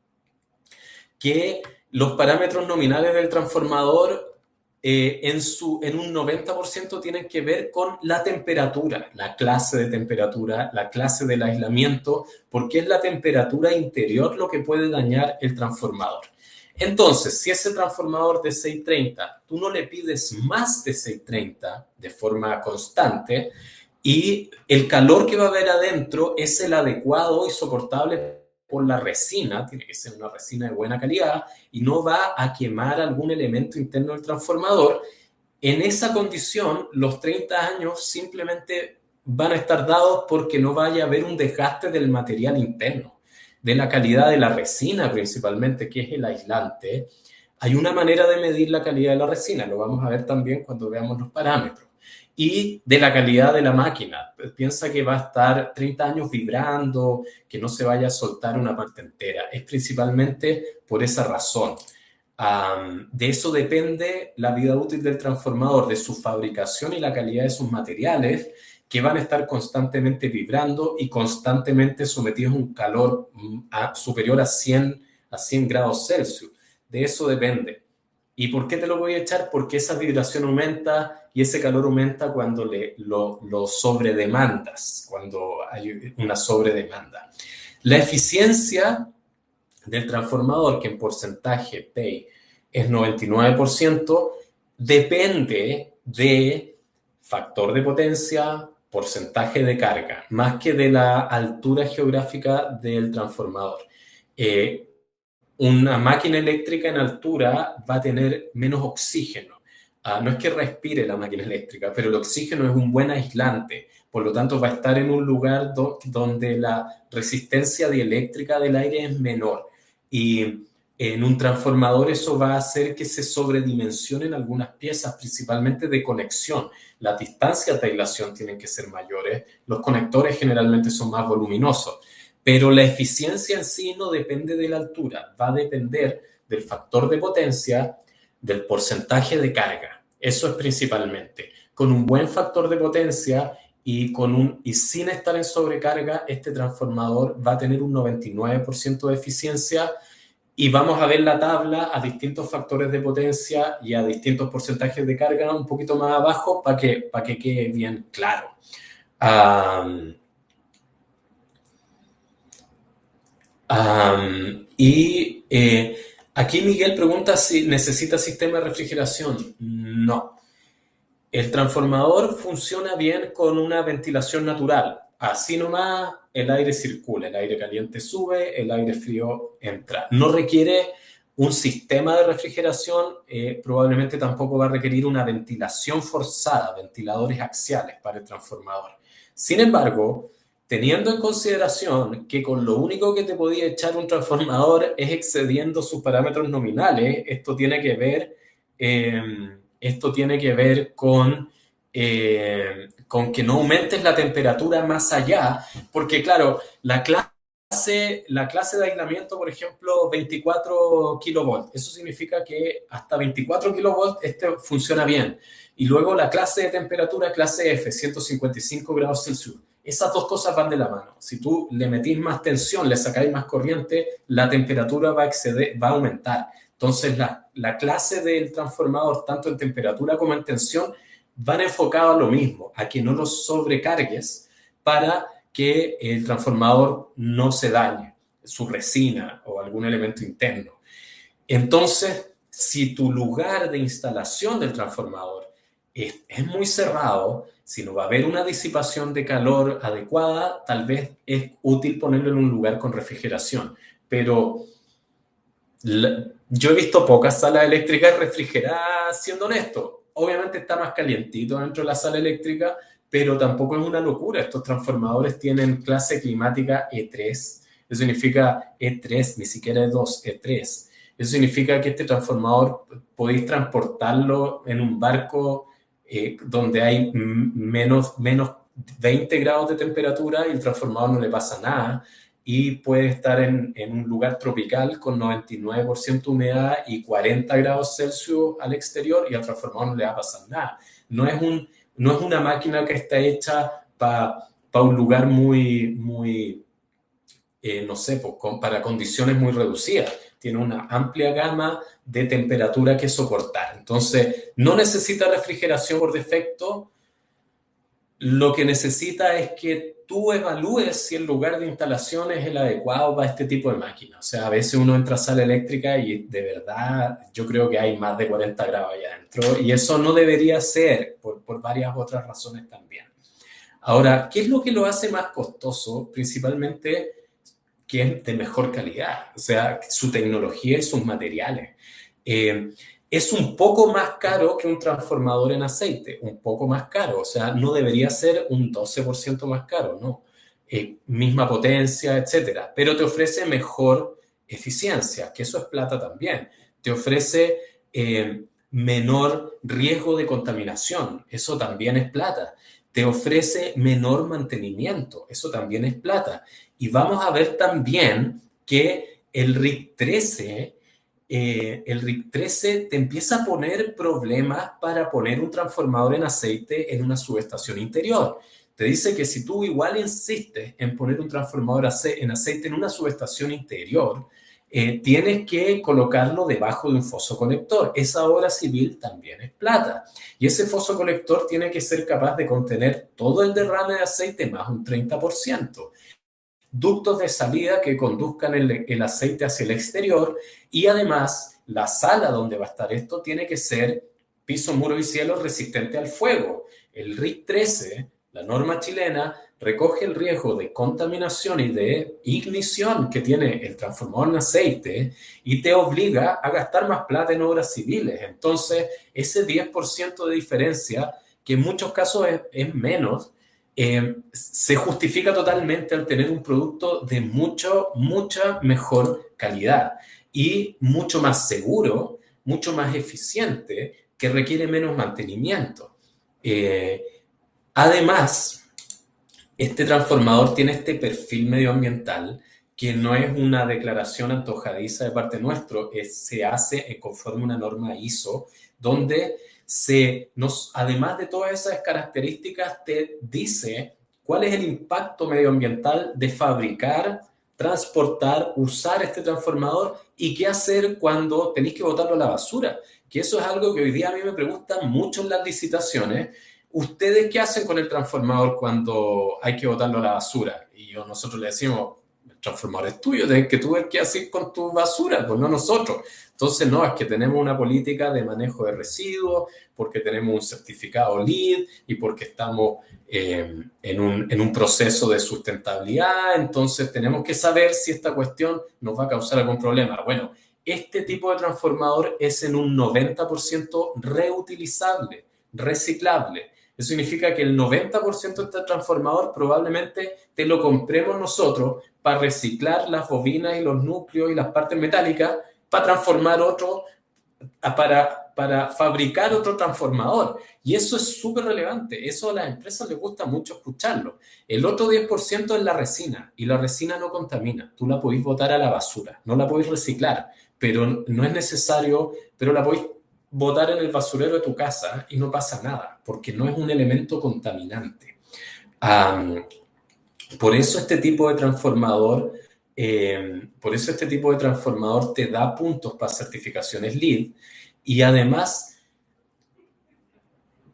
S2: que los parámetros nominales del transformador en un 90% tienen que ver con la temperatura, la clase de temperatura, la clase del aislamiento, porque es la temperatura interior lo que puede dañar el transformador. Entonces, si ese transformador de 630, tú no le pides más de 630 de forma constante y el calor que va a haber adentro es el adecuado y soportable por la resina, tiene que ser una resina de buena calidad y no va a quemar algún elemento interno del transformador, en esa condición los 30 años simplemente van a estar dados porque no vaya a haber un desgaste del material interno, de la calidad de la resina principalmente, que es el aislante. Hay una manera de medir la calidad de la resina, lo vamos a ver también cuando veamos los parámetros. Y de la calidad de la máquina. Piensa que va a estar 30 años vibrando, que no se vaya a soltar una parte entera. Es principalmente por esa razón. De eso depende la vida útil del transformador, de su fabricación y la calidad de sus materiales, que van a estar constantemente vibrando y constantemente sometidos a un calor superior a 100 grados Celsius. De eso depende. ¿Y por qué te lo voy a echar? Porque esa vibración aumenta y ese calor aumenta cuando lo sobredemandas, cuando hay una sobredemanda. La eficiencia del transformador, que en porcentaje PEI es 99%, depende de factor de potencia, porcentaje de carga, más que de la altura geográfica del transformador. Una máquina eléctrica en altura va a tener menos oxígeno. No es que respire la máquina eléctrica, pero el oxígeno es un buen aislante. Por lo tanto, va a estar en un lugar donde la resistencia dieléctrica del aire es menor. Y en un transformador eso va a hacer que se sobredimensionen algunas piezas, principalmente de conexión. Las distancias de aislación tienen que ser mayores. Los conectores generalmente son más voluminosos. Pero la eficiencia en sí no depende de la altura, va a depender del factor de potencia, del porcentaje de carga. Eso es principalmente. Con un buen factor de potencia y sin estar en sobrecarga, este transformador va a tener un 99% de eficiencia y vamos a ver la tabla a distintos factores de potencia y a distintos porcentajes de carga un poquito más abajo para que quede bien claro. Aquí Miguel pregunta si necesita sistema de refrigeración. No. El transformador funciona bien con una ventilación natural. Así nomás el aire circula, el aire caliente sube, el aire frío entra. No requiere un sistema de refrigeración, probablemente tampoco va a requerir una ventilación forzada, ventiladores axiales para el transformador. Sin embargo, teniendo en consideración que con lo único que te podía echar un transformador es excediendo sus parámetros nominales, esto tiene que ver con que no aumentes la temperatura más allá, porque claro, la clase de aislamiento, por ejemplo, 24 kilovolts, eso significa que hasta 24 kilovolts funciona bien. Y luego la clase de temperatura, clase F, 155 grados Celsius. Esas dos cosas van de la mano. Si tú le metís más tensión, le sacáis más corriente, la temperatura va a aumentar. Entonces, la clase del transformador, tanto en temperatura como en tensión, van enfocados a lo mismo, a que no lo sobrecargues para que el transformador no se dañe, su resina o algún elemento interno. Entonces, si tu lugar de instalación del transformador es muy cerrado, si no va a haber una disipación de calor adecuada, tal vez es útil ponerlo en un lugar con refrigeración. Pero yo he visto pocas salas eléctricas refrigeradas, siendo honesto. Obviamente está más calientito dentro de la sala eléctrica, pero tampoco es una locura. Estos transformadores tienen clase climática E3. Eso significa E3, ni siquiera E2, E3. Eso significa que este transformador podéis transportarlo en un barco donde hay menos 20 grados de temperatura y el transformador no le pasa nada. Y puede estar en un lugar tropical con 99% humedad y 40 grados Celsius al exterior y al transformador no le va a pasar nada. No es una máquina que está hecha para un lugar muy no sé, para condiciones muy reducidas. Tiene una amplia gama de temperatura que soportar. Entonces, no necesita refrigeración por defecto. Lo que necesita es que tú evalúes si el lugar de instalación es el adecuado para este tipo de máquina. O sea, a veces uno entra a sala eléctrica y de verdad yo creo que hay más de 40 grados allá adentro y eso no debería ser por varias otras razones también. Ahora, ¿qué es lo que lo hace más costoso? Principalmente que es de mejor calidad, o sea, su tecnología y sus materiales. Es un poco más caro que un transformador en aceite, un poco más caro, o sea, no debería ser un 12% más caro, ¿no? Misma potencia, etcétera, pero te ofrece mejor eficiencia, que eso es plata también. te ofrece menor riesgo de contaminación, eso también es plata. Te ofrece menor mantenimiento, eso también es plata. Y vamos a ver también que el RIC 13 te empieza a poner problemas para poner un transformador en aceite en una subestación interior. Te dice que si tú igual insistes en poner un transformador en aceite en una subestación interior, tienes que colocarlo debajo de un foso colector. Esa obra civil también es plata. Y ese foso colector tiene que ser capaz de contener todo el derrame de aceite más un 30%. Ductos de salida que conduzcan el aceite hacia el exterior y además la sala donde va a estar esto tiene que ser piso, muro y cielo resistente al fuego. El RIC 13, la norma chilena, recoge el riesgo de contaminación y de ignición que tiene el transformador en aceite y te obliga a gastar más plata en obras civiles. Entonces, ese 10% de diferencia, que en muchos casos es menos, se justifica totalmente al tener un producto de mucha mejor calidad y mucho más seguro, mucho más eficiente, que requiere menos mantenimiento. Además, este transformador tiene este perfil medioambiental que no es una declaración antojadiza de parte nuestra, se hace conforme a una norma ISO, donde además de todas esas características, te dice cuál es el impacto medioambiental de fabricar, transportar, usar este transformador y qué hacer cuando tenéis que botarlo a la basura. Que eso es algo que hoy día a mí me preguntan mucho en las licitaciones. ¿Ustedes qué hacen con el transformador cuando hay que botarlo a la basura? Y nosotros le decimos, el transformador es tuyo, tienes que tú ver qué haces con tu basura, pues no nosotros. Entonces, no, es que tenemos una política de manejo de residuos, porque tenemos un certificado LEED y porque estamos en un proceso de sustentabilidad, entonces tenemos que saber si esta cuestión nos va a causar algún problema. Bueno, este tipo de transformador es en un 90% reutilizable, reciclable. Eso significa que el 90% de este transformador probablemente te lo compremos nosotros para reciclar las bobinas y los núcleos y las partes metálicas para transformar otro, para fabricar otro transformador. Y eso es súper relevante. Eso a las empresas les gusta mucho escucharlo. El otro 10% es la resina, y la resina no contamina. Tú la podéis botar a la basura, no la podéis reciclar, pero no es necesario, pero la podéis botar en el basurero de tu casa y no pasa nada, porque no es un elemento contaminante. Por eso este tipo de transformador te da puntos para certificaciones LEED y además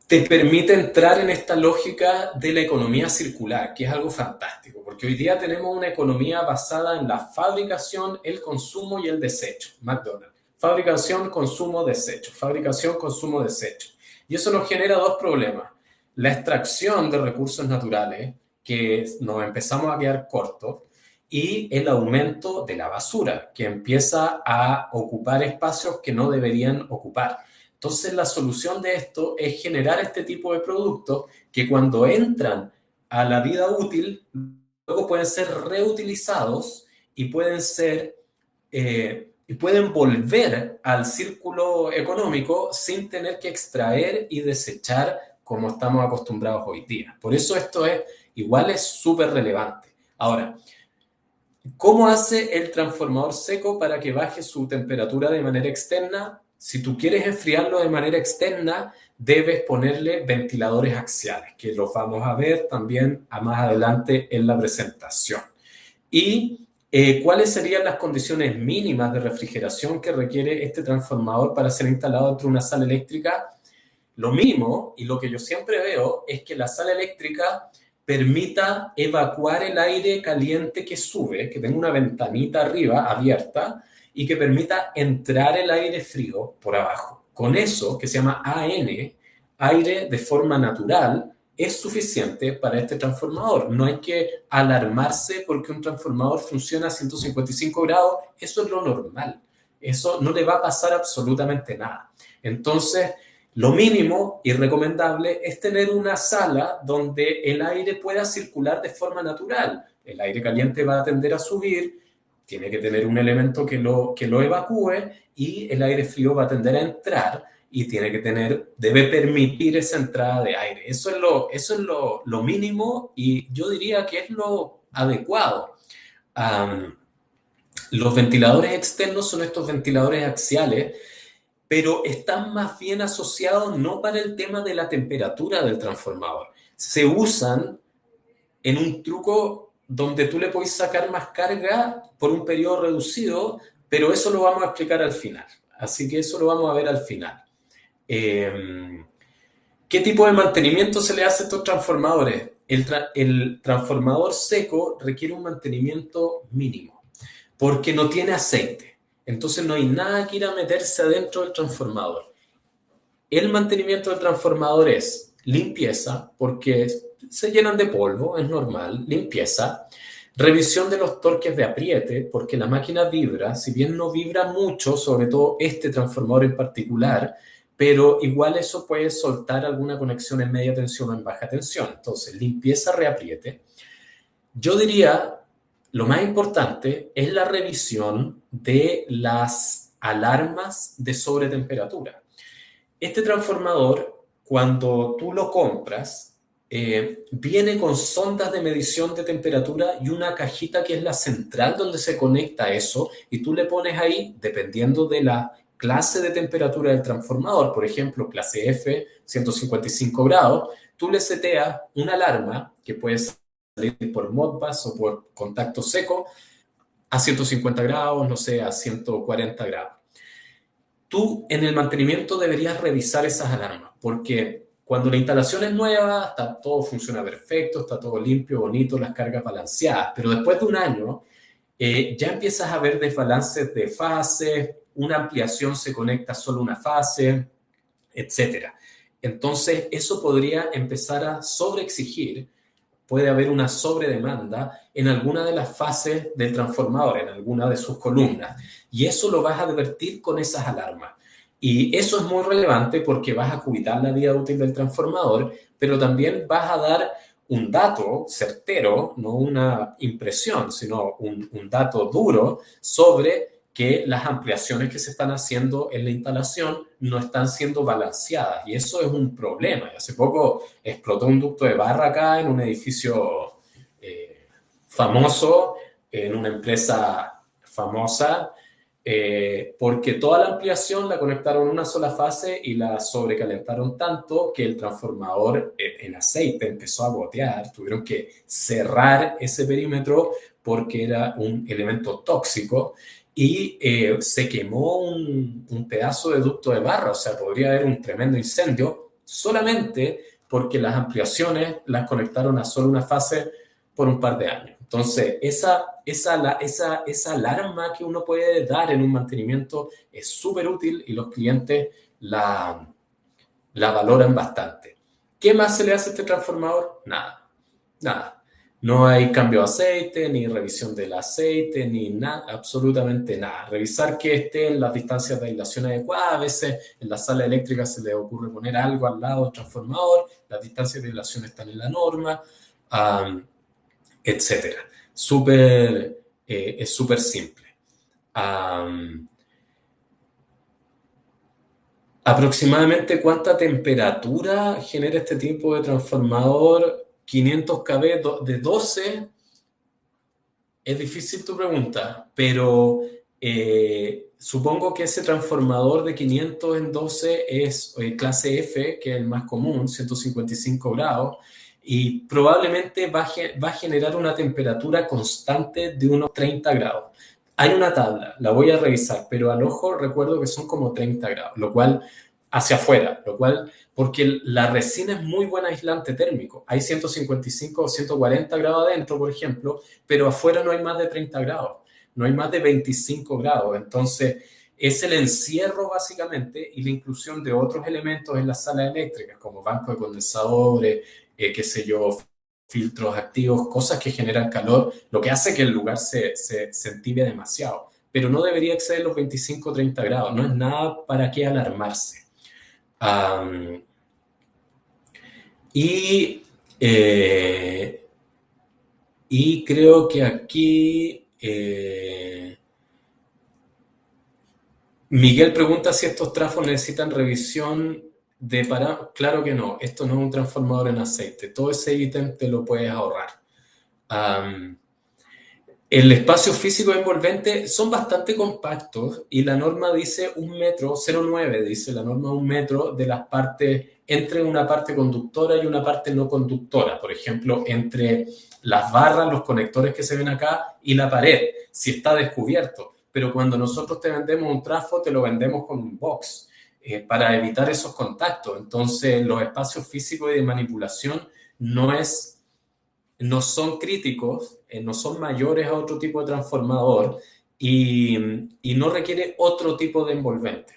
S2: te permite entrar en esta lógica de la economía circular, que es algo fantástico, porque hoy día tenemos una economía basada en la fabricación, el consumo y el desecho. McDonald's. Fabricación, consumo, desecho. Fabricación, consumo, desecho. Y eso nos genera dos problemas. La extracción de recursos naturales, que nos empezamos a quedar cortos, y el aumento de la basura, que empieza a ocupar espacios que no deberían ocupar. Entonces, la solución de esto es generar este tipo de productos que cuando entran a la vida útil, luego pueden ser reutilizados y pueden volver al círculo económico sin tener que extraer y desechar como estamos acostumbrados hoy día. Por eso esto es súper relevante. Ahora, ¿cómo hace el transformador seco para que baje su temperatura de manera externa? Si tú quieres enfriarlo de manera externa, debes ponerle ventiladores axiales, que los vamos a ver también más adelante en la presentación. Y ¿cuáles serían las condiciones mínimas de refrigeración que requiere este transformador para ser instalado dentro de una sala eléctrica? Lo mínimo, y lo que yo siempre veo, es que la sala eléctrica permita evacuar el aire caliente que sube, que tenga una ventanita arriba abierta y que permita entrar el aire frío por abajo. Con eso, que se llama AN, aire de forma natural, es suficiente para este transformador. No hay que alarmarse porque un transformador funciona a 155 grados. Eso es lo normal. Eso no le va a pasar absolutamente nada. Entonces, lo mínimo y recomendable es tener una sala donde el aire pueda circular de forma natural. El aire caliente va a tender a subir, tiene que tener un elemento que lo evacúe y el aire frío va a tender a entrar y debe permitir esa entrada de aire. Eso es lo mínimo y yo diría que es lo adecuado. Um, los ventiladores externos son estos ventiladores axiales, pero están más bien asociados no para el tema de la temperatura del transformador. Se usan en un truco donde tú le puedes sacar más carga por un periodo reducido, pero eso lo vamos a explicar al final. Así que eso lo vamos a ver al final. ¿Qué tipo de mantenimiento se le hace a estos transformadores? El transformador seco requiere un mantenimiento mínimo porque no tiene aceite. Entonces no hay nada que ir a meterse adentro del transformador. El mantenimiento del transformador es limpieza, porque se llenan de polvo, es normal, limpieza. Revisión de los torques de apriete, porque la máquina vibra, si bien no vibra mucho, sobre todo este transformador en particular, pero igual eso puede soltar alguna conexión en media tensión o en baja tensión. Entonces, limpieza, reapriete. Yo diría, lo más importante es la revisión de las alarmas de sobretemperatura. Este transformador, cuando tú lo compras, viene con sondas de medición de temperatura y una cajita que es la central donde se conecta eso y tú le pones ahí, dependiendo de la clase de temperatura del transformador, por ejemplo, clase F, 155 grados, tú le seteas una alarma que puede salir por Modbus o por contacto seco a 150 grados, no sé, a 140 grados. Tú en el mantenimiento deberías revisar esas alarmas, porque cuando la instalación es nueva, todo funciona perfecto, está todo limpio, bonito, las cargas balanceadas, pero después de un año ya empiezas a ver desbalances de fases, una ampliación se conecta solo una fase, etcétera. Entonces, eso podría empezar a sobreexigir, puede haber una sobredemanda en alguna de las fases del transformador, en alguna de sus columnas. Y eso lo vas a advertir con esas alarmas. Y eso es muy relevante porque vas a cuidar la vida útil del transformador, pero también vas a dar un dato certero, no una impresión, sino un dato duro sobre que las ampliaciones que se están haciendo en la instalación no están siendo balanceadas. Y eso es un problema. Y hace poco explotó un ducto de barra acá en un edificio famoso, en una empresa famosa, porque toda la ampliación la conectaron en una sola fase y la sobrecalentaron tanto que el transformador en aceite empezó a gotear. Tuvieron que cerrar ese perímetro porque era un elemento tóxico y se quemó un pedazo de ducto de barra, o sea, podría haber un tremendo incendio solamente porque las ampliaciones las conectaron a solo una fase por un par de años. Entonces, esa alarma que uno puede dar en un mantenimiento es súper útil y los clientes la valoran bastante. ¿Qué más se le hace a este transformador? Nada, nada. No hay cambio de aceite, ni revisión del aceite, ni nada, absolutamente nada. Revisar que esté en las distancias de aislación adecuadas. A veces en la sala eléctrica se le ocurre poner algo al lado del transformador. Las distancias de aislación están en la norma, etcétera. Es súper simple. Aproximadamente cuánta temperatura genera este tipo de transformador 500 kV de 12. Es difícil tu pregunta, pero supongo que ese transformador de 500 en 12 es clase F, que es el más común, 155 grados, y probablemente va a generar una temperatura constante de unos 30 grados. Hay una tabla, la voy a revisar, pero al ojo recuerdo que son como 30 grados, lo cual hacia afuera, lo cual, porque la resina es muy buen aislante térmico. Hay 155 o 140 grados adentro, por ejemplo, pero afuera no hay más de 30 grados, no hay más de 25 grados. Entonces, es el encierro básicamente y la inclusión de otros elementos en las salas eléctricas, como bancos de condensadores, qué sé yo, filtros activos, cosas que generan calor, lo que hace que el lugar se entibie demasiado. Pero no debería exceder los 25 o 30 grados, no es nada para qué alarmarse. Y, y creo que aquí Miguel pregunta si estos trafos necesitan revisión de parámetros. Claro que no, esto no es un transformador en aceite. Todo ese ítem te lo puedes ahorrar. El espacio físico envolvente son bastante compactos y la norma dice 1 metro, 0,9 dice la norma 1 metro de las partes, entre una parte conductora y una parte no conductora. Por ejemplo, entre las barras, los conectores que se ven acá y la pared, si está descubierto. Pero cuando nosotros te vendemos un trafo, te lo vendemos con un box para evitar esos contactos. Entonces, los espacios físicos y de manipulación no son críticos, no son mayores a otro tipo de transformador y no requiere otro tipo de envolvente.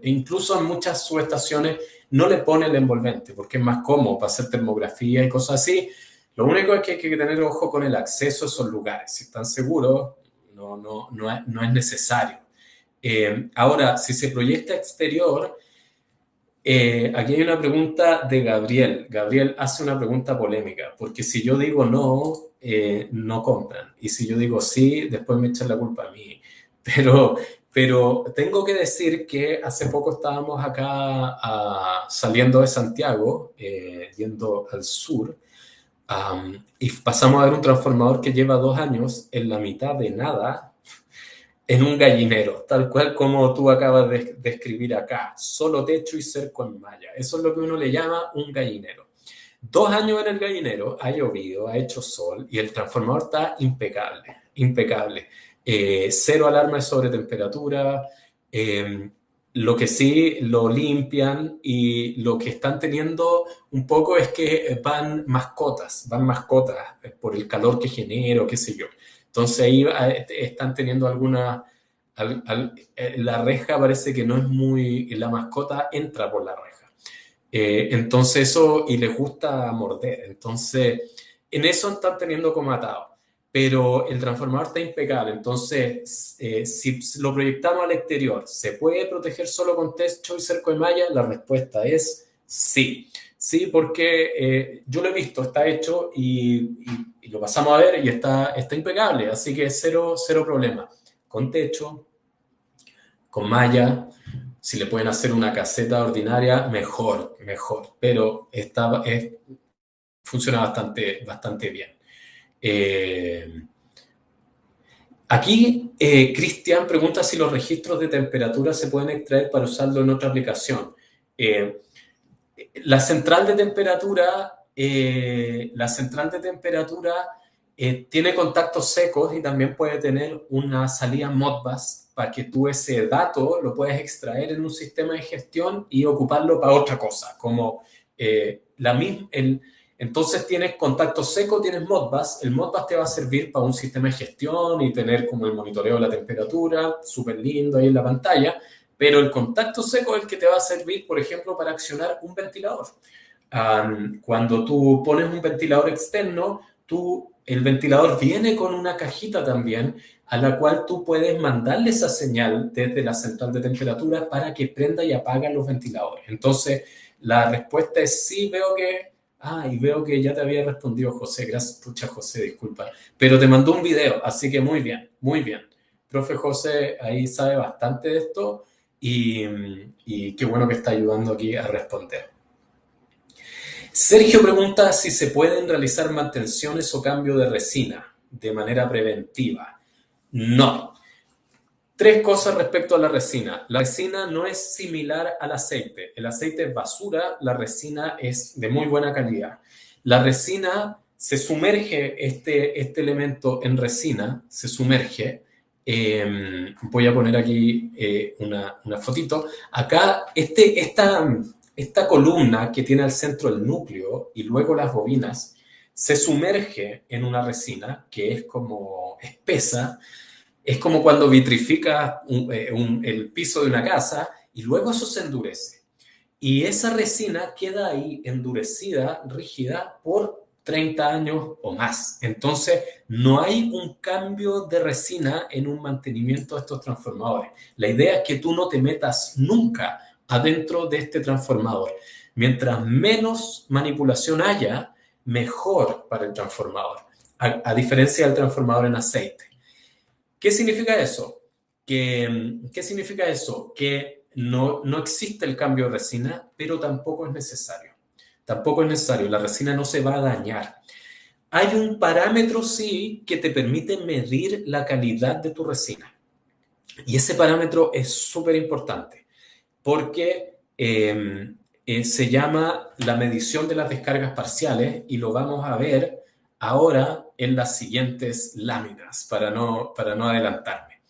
S2: Incluso en muchas subestaciones no le pone el envolvente porque es más cómodo para hacer termografía y cosas así. Lo único es que hay que tener ojo con el acceso a esos lugares. Si están seguros, no es necesario. Ahora, si se proyecta exterior, aquí hay una pregunta de Gabriel. Gabriel hace una pregunta polémica, porque si yo digo no, no compran. Y si yo digo sí, después me echan la culpa a mí. Pero tengo que decir que hace poco estábamos acá saliendo de Santiago, yendo al sur, y pasamos a ver un transformador que lleva 2 años en la mitad de nada, en un gallinero, tal cual como tú acabas de escribir acá, solo techo y cerco en malla. Eso es lo que uno le llama un gallinero. 2 años en el gallinero, ha llovido, ha hecho sol y el transformador está impecable, impecable. Cero alarma de sobretemperatura, lo que sí lo limpian y lo que están teniendo un poco es que van mascotas por el calor que genera, qué sé yo. Entonces ahí están teniendo alguna... la reja parece que no es muy... La mascota entra por la reja. Entonces eso... Y les gusta morder. Entonces en eso están teniendo como atado. Pero el transformador está impecable. Entonces si lo proyectamos al exterior, ¿se puede proteger solo con techo y cerco de malla? La respuesta es sí. Sí, porque yo lo he visto, está hecho y lo pasamos a ver y está impecable, así que cero problema. Con techo, con malla, si le pueden hacer una caseta ordinaria, mejor, pero funciona bastante bien. Aquí, Cristian pregunta si los registros de temperatura se pueden extraer para usarlo en otra aplicación. La central de temperatura tiene contactos secos y también puede tener una salida Modbus para que tú ese dato lo puedas extraer en un sistema de gestión y ocuparlo para otra cosa, como entonces tienes contacto seco, tienes Modbus, el Modbus te va a servir para un sistema de gestión y tener como el monitoreo de la temperatura, súper lindo ahí en la pantalla, pero el contacto seco es el que te va a servir, por ejemplo, para accionar un ventilador. Cuando tú pones un ventilador externo, el ventilador viene con una cajita también a la cual tú puedes mandarle esa señal desde la central de temperatura para que prenda y apague los ventiladores. Entonces, la respuesta es sí, y veo que ya te había respondido José. Gracias, pucha José, disculpa. Pero te mandó un video, así que muy bien, muy bien. Profe José ahí sabe bastante de esto y qué bueno que está ayudando aquí a responder. Sergio pregunta si se pueden realizar mantenciones o cambio de resina de manera preventiva. No. 3 cosas respecto a la resina. La resina no es similar al aceite. El aceite es basura, la resina es de muy buena calidad. La resina se sumerge, este elemento en resina, se sumerge. Voy a poner aquí una fotito. Acá, esta columna que tiene al centro el núcleo y luego las bobinas, se sumerge en una resina que es como espesa. Es como cuando vitrificas el piso de una casa y luego eso se endurece. Y esa resina queda ahí endurecida, rígida, por 30 años o más. Entonces, no hay un cambio de resina en un mantenimiento de estos transformadores. La idea es que tú no te metas nunca adentro de este transformador. Mientras menos manipulación haya, mejor para el transformador, a diferencia del transformador en aceite. ¿Qué significa eso? ¿Qué significa eso? Que no existe el cambio de resina, pero tampoco es necesario. Tampoco es necesario, la resina no se va a dañar. Hay un parámetro, sí, que te permite medir la calidad de tu resina. Y ese parámetro es súper importante porque se llama la medición de las descargas parciales y lo vamos a ver ahora en las siguientes láminas para no adelantarme.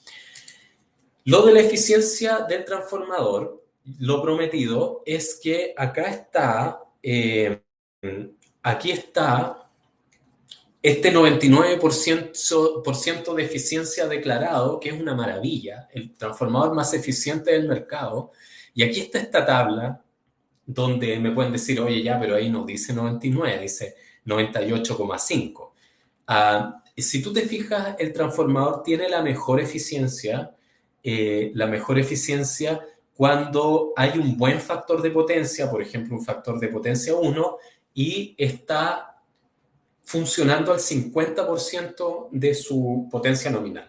S2: Lo de la eficiencia del transformador, lo prometido es que aquí está este 99% de eficiencia declarado, que es una maravilla, el transformador más eficiente del mercado. Y aquí está esta tabla donde me pueden decir, oye, ya, pero ahí no dice 99, dice 98,5. Si tú te fijas, el transformador tiene la mejor eficiencia cuando hay un buen factor de potencia, por ejemplo, un factor de potencia 1, y está funcionando al 50% de su potencia nominal.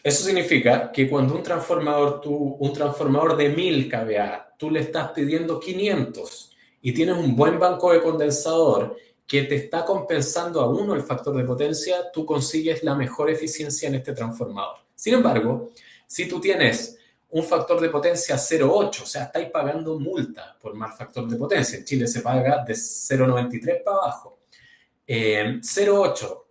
S2: Eso significa que cuando un transformador de 1000 kVA, tú le estás pidiendo 500 y tienes un buen banco de condensador que te está compensando a 1 el factor de potencia, tú consigues la mejor eficiencia en este transformador. Sin embargo, si tú tienes un factor de potencia 0,8, o sea, estáis pagando multa por mal factor de potencia. En Chile se paga de 0,93 para abajo. 0,8,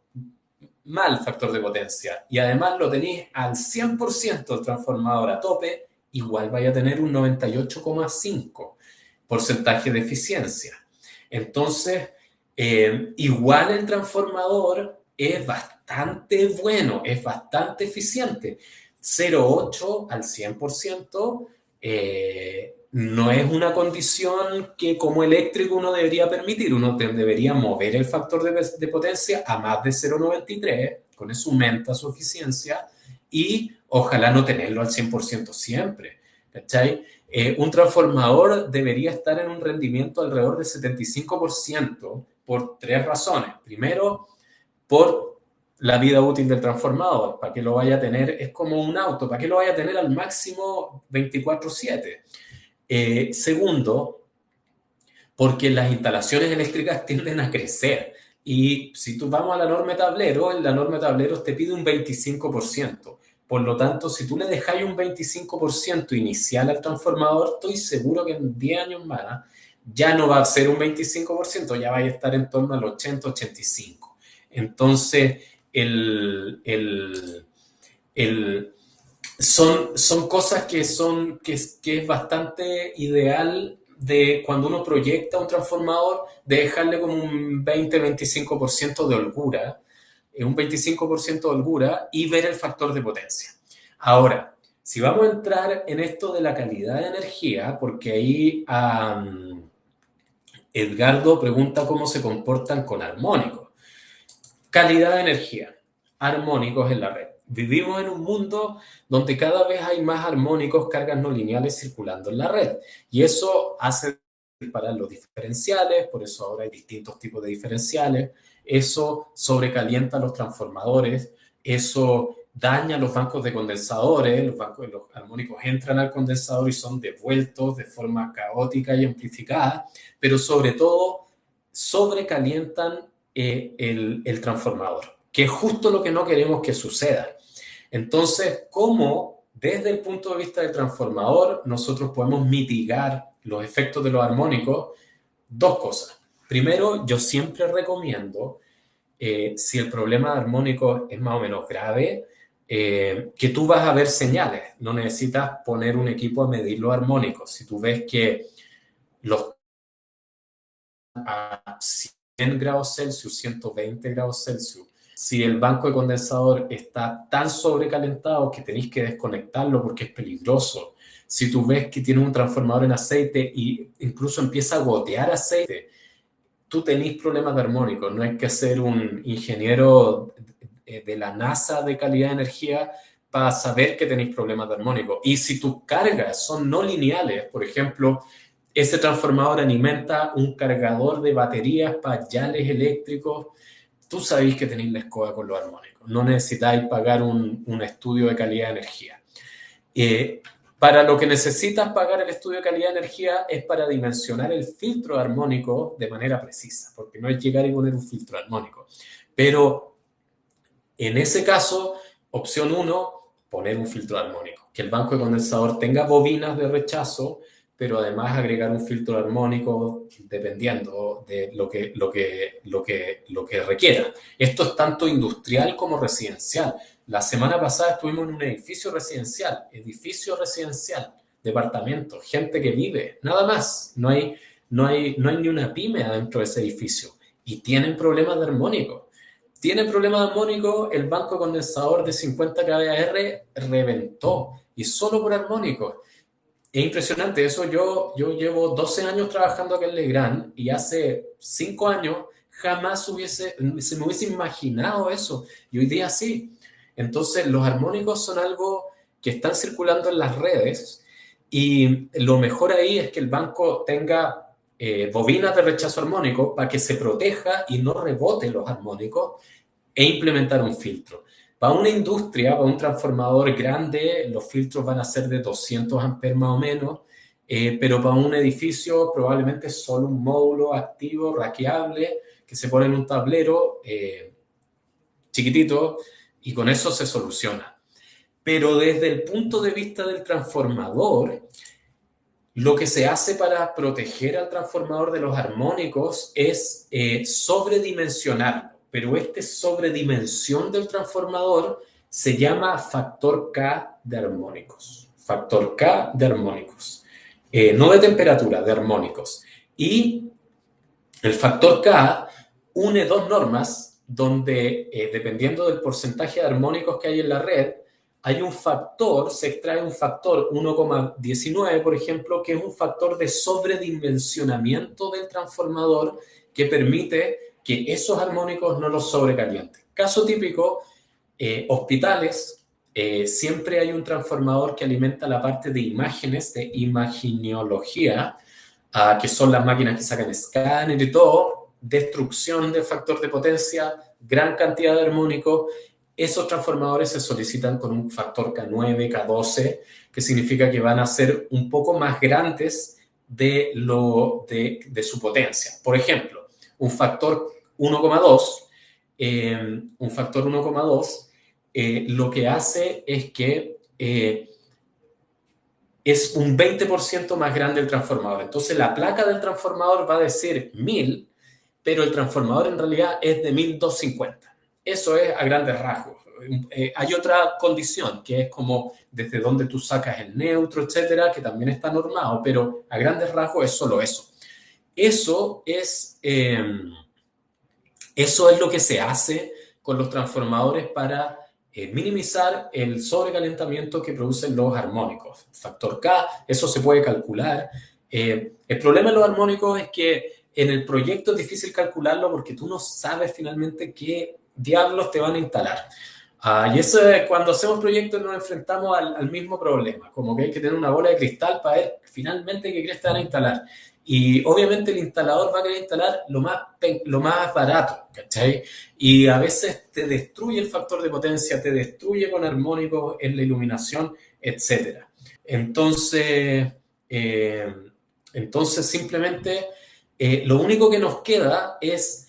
S2: mal factor de potencia, y además lo tenéis al 100% el transformador a tope, igual vaya a tener un 98,5% de eficiencia. Entonces, igual el transformador es bastante bueno, es bastante eficiente. 0,8 al 100% no es una condición que como eléctrico uno debería permitir. Uno debería mover el factor de potencia a más de 0,93, con eso aumenta su eficiencia y ojalá no tenerlo al 100% siempre, ¿cachai? Un transformador debería estar en un rendimiento alrededor del 75% por 3 razones. Primero, por la vida útil del transformador. Para que lo vaya a tener, es como un auto, para que lo vaya a tener al máximo 24/7. Segundo, porque las instalaciones eléctricas tienden a crecer. Y si tú vamos a la norma de tablero, en la norma de tableros te pide un 25%. Por lo tanto, si tú le dejáis un 25% inicial al transformador, estoy seguro que en 10 años más ya no va a ser un 25%, ya va a estar en torno al 80-85%. Entonces, son cosas que es bastante ideal de cuando uno proyecta un transformador, de dejarle como un 20-25% de holgura, un 25% de holgura y ver el factor de potencia. Ahora, si vamos a entrar en esto de la calidad de energía, porque ahí Edgardo pregunta cómo se comportan con armónicos. Calidad de energía, armónicos en la red. Vivimos en un mundo donde cada vez hay más armónicos, cargas no lineales circulando en la red. Y eso hace disparar los diferenciales, por eso ahora hay distintos tipos de diferenciales. Eso sobrecalienta los transformadores, eso daña los bancos de condensadores, los armónicos entran al condensador y son devueltos de forma caótica y amplificada, pero sobre todo sobrecalientan el transformador, que es justo lo que no queremos que suceda. Entonces, ¿cómo desde el punto de vista del transformador nosotros podemos mitigar los efectos de los armónicos? Dos cosas. Primero, yo siempre recomiendo, si el problema de armónicos es más o menos grave, que tú vas a ver señales. No necesitas poner un equipo a medir los armónicos. Si tú ves que los a 100 grados Celsius, 120 grados Celsius, si el banco de condensador está tan sobrecalentado que tenéis que desconectarlo porque es peligroso, si tú ves que tiene un transformador en aceite e incluso empieza a gotear aceite, tú tenés problemas de armónicos. No hay que ser un ingeniero de la NASA de calidad de energía para saber que tenéis problemas de armónicos. Y si tus cargas son no lineales, por ejemplo, ese transformador alimenta un cargador de baterías para yales eléctricos, tú sabéis que tenéis la escoba con los armónicos. no necesitáis pagar un estudio de calidad de energía. Para lo que necesitas pagar el estudio de calidad de energía es para dimensionar el filtro armónico de manera precisa, porque no es llegar y poner un filtro armónico. Pero en ese caso, opción 1, poner un filtro armónico. Que el banco de condensador tenga bobinas de rechazo, pero además agregar un filtro armónico dependiendo de lo que requiera. Esto es tanto industrial como residencial. La semana pasada estuvimos en un edificio residencial, departamento, gente que vive, nada más. No hay ni una pyme adentro de ese edificio. Y tienen problemas de armónico. El banco condensador de 50 kVAR reventó, y solo por armónico. Es impresionante eso. Yo llevo 12 años trabajando aquí en Legrand y hace 5 años jamás se me hubiese imaginado eso. Y hoy día sí. Entonces, los armónicos son algo que están circulando en las redes, y lo mejor ahí es que el banco tenga bobinas de rechazo armónico para que se proteja y no rebote los armónicos, e implementar un filtro. Para una industria, para un transformador grande, los filtros van a ser de 200 amperes más o menos, pero para un edificio probablemente solo un módulo activo, raqueable, que se pone en un tablero chiquitito, y con eso se soluciona. Pero desde el punto de vista del transformador, lo que se hace para proteger al transformador de los armónicos es sobredimensionarlo. Pero sobredimensión del transformador se llama factor K de armónicos. Factor K de armónicos. No de temperatura, de armónicos. Y el factor K une dos normas donde, dependiendo del porcentaje de armónicos que hay en la red, se extrae un factor 1,19, por ejemplo, que es un factor de sobredimensionamiento del transformador que permite que esos armónicos no los sobrecalienten. Caso típico, hospitales, siempre hay un transformador que alimenta la parte de imágenes, de imaginología, que son las máquinas que sacan escáner y todo, destrucción del factor de potencia, gran cantidad de armónicos. Esos transformadores se solicitan con un factor K9, K12, que significa que van a ser un poco más grandes de su potencia. Por ejemplo, un factor 1,2, lo que hace es que es un 20% más grande el transformador. Entonces, la placa del transformador va a decir 1000, pero el transformador en realidad es de 1250. Eso es a grandes rasgos. Hay otra condición, que es como desde donde tú sacas el neutro, etcétera, que también está normado, pero a grandes rasgos es solo eso. Eso es lo que se hace con los transformadores para minimizar el sobrecalentamiento que producen los armónicos. Factor K, eso se puede calcular. El problema de los armónicos es que en el proyecto es difícil calcularlo porque tú no sabes finalmente qué diablos te van a instalar. Y eso es, cuando hacemos proyectos nos enfrentamos al mismo problema, como que hay que tener una bola de cristal para ver finalmente qué crees te van a instalar. Y obviamente el instalador va a querer instalar lo más barato, ¿cachai? Y a veces te destruye el factor de potencia, te destruye con armónicos en la iluminación, etc. Entonces simplemente lo único que nos queda es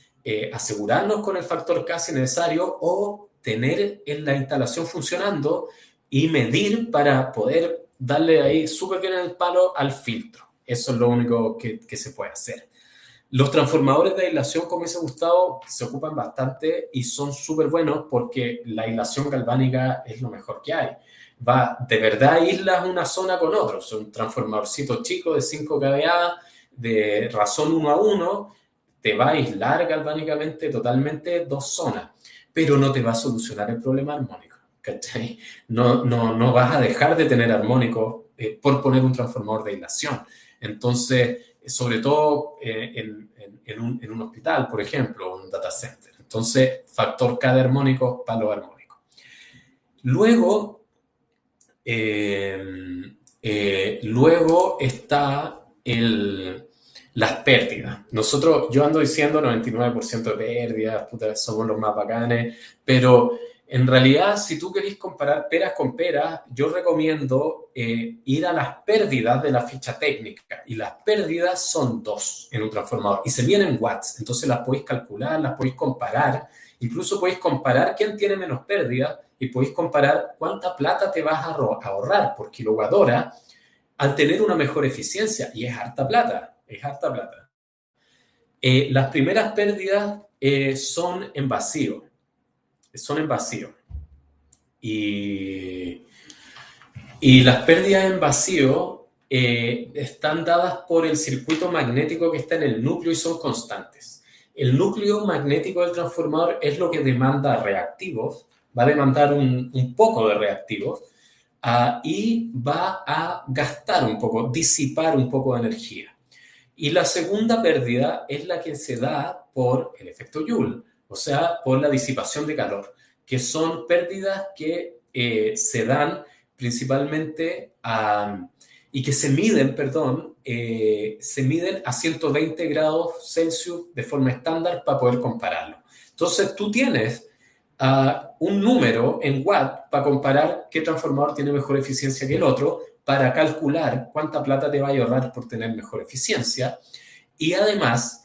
S2: asegurarnos con el factor casi necesario o tener en la instalación funcionando y medir para poder darle ahí súper bien el palo al filtro. Eso es lo único que se puede hacer. Los transformadores de aislación, como dice Gustavo, se ocupan bastante y son súper buenos porque la aislación galvánica es lo mejor que hay. De verdad aíslas una zona con otra. Es un transformadorcito chico de 5 kVA, de razón 1 a 1, te va a aislar galvánicamente totalmente dos zonas, pero no te va a solucionar el problema armónico, ¿cachai? No vas a dejar de tener armónicos por poner un transformador de aislación. Entonces, sobre todo en un hospital, por ejemplo, o un data center. Entonces, factor K de armónicos para los armónicos. Luego está las pérdidas. Yo ando diciendo 99% de pérdidas, puta, somos los más bacanes, pero En realidad, si tú querés comparar peras con peras, yo recomiendo ir a las pérdidas de la ficha técnica. Y las pérdidas son 2 en un transformador y se miden en watts. Entonces las podéis calcular, las podéis comparar. Incluso podéis comparar quién tiene menos pérdidas y podéis comparar cuánta plata te vas a ahorrar por kilowatt hora al tener una mejor eficiencia. Y es harta plata, es harta plata. Las primeras pérdidas son en vacío. Son en vacío. Y las pérdidas en vacío están dadas por el circuito magnético que está en el núcleo y son constantes. El núcleo magnético del transformador es lo que demanda reactivos, va a demandar un poco de reactivos y va a gastar un poco, disipar un poco de energía. Y la segunda pérdida es la que se da por el efecto Joule, o sea, por la disipación de calor, que son pérdidas que se dan principalmente y que se miden, se miden a 120 grados Celsius de forma estándar para poder compararlo. Entonces, tú tienes un número en watt para comparar qué transformador tiene mejor eficiencia que el otro, para calcular cuánta plata te va a ahorrar por tener mejor eficiencia. Y además,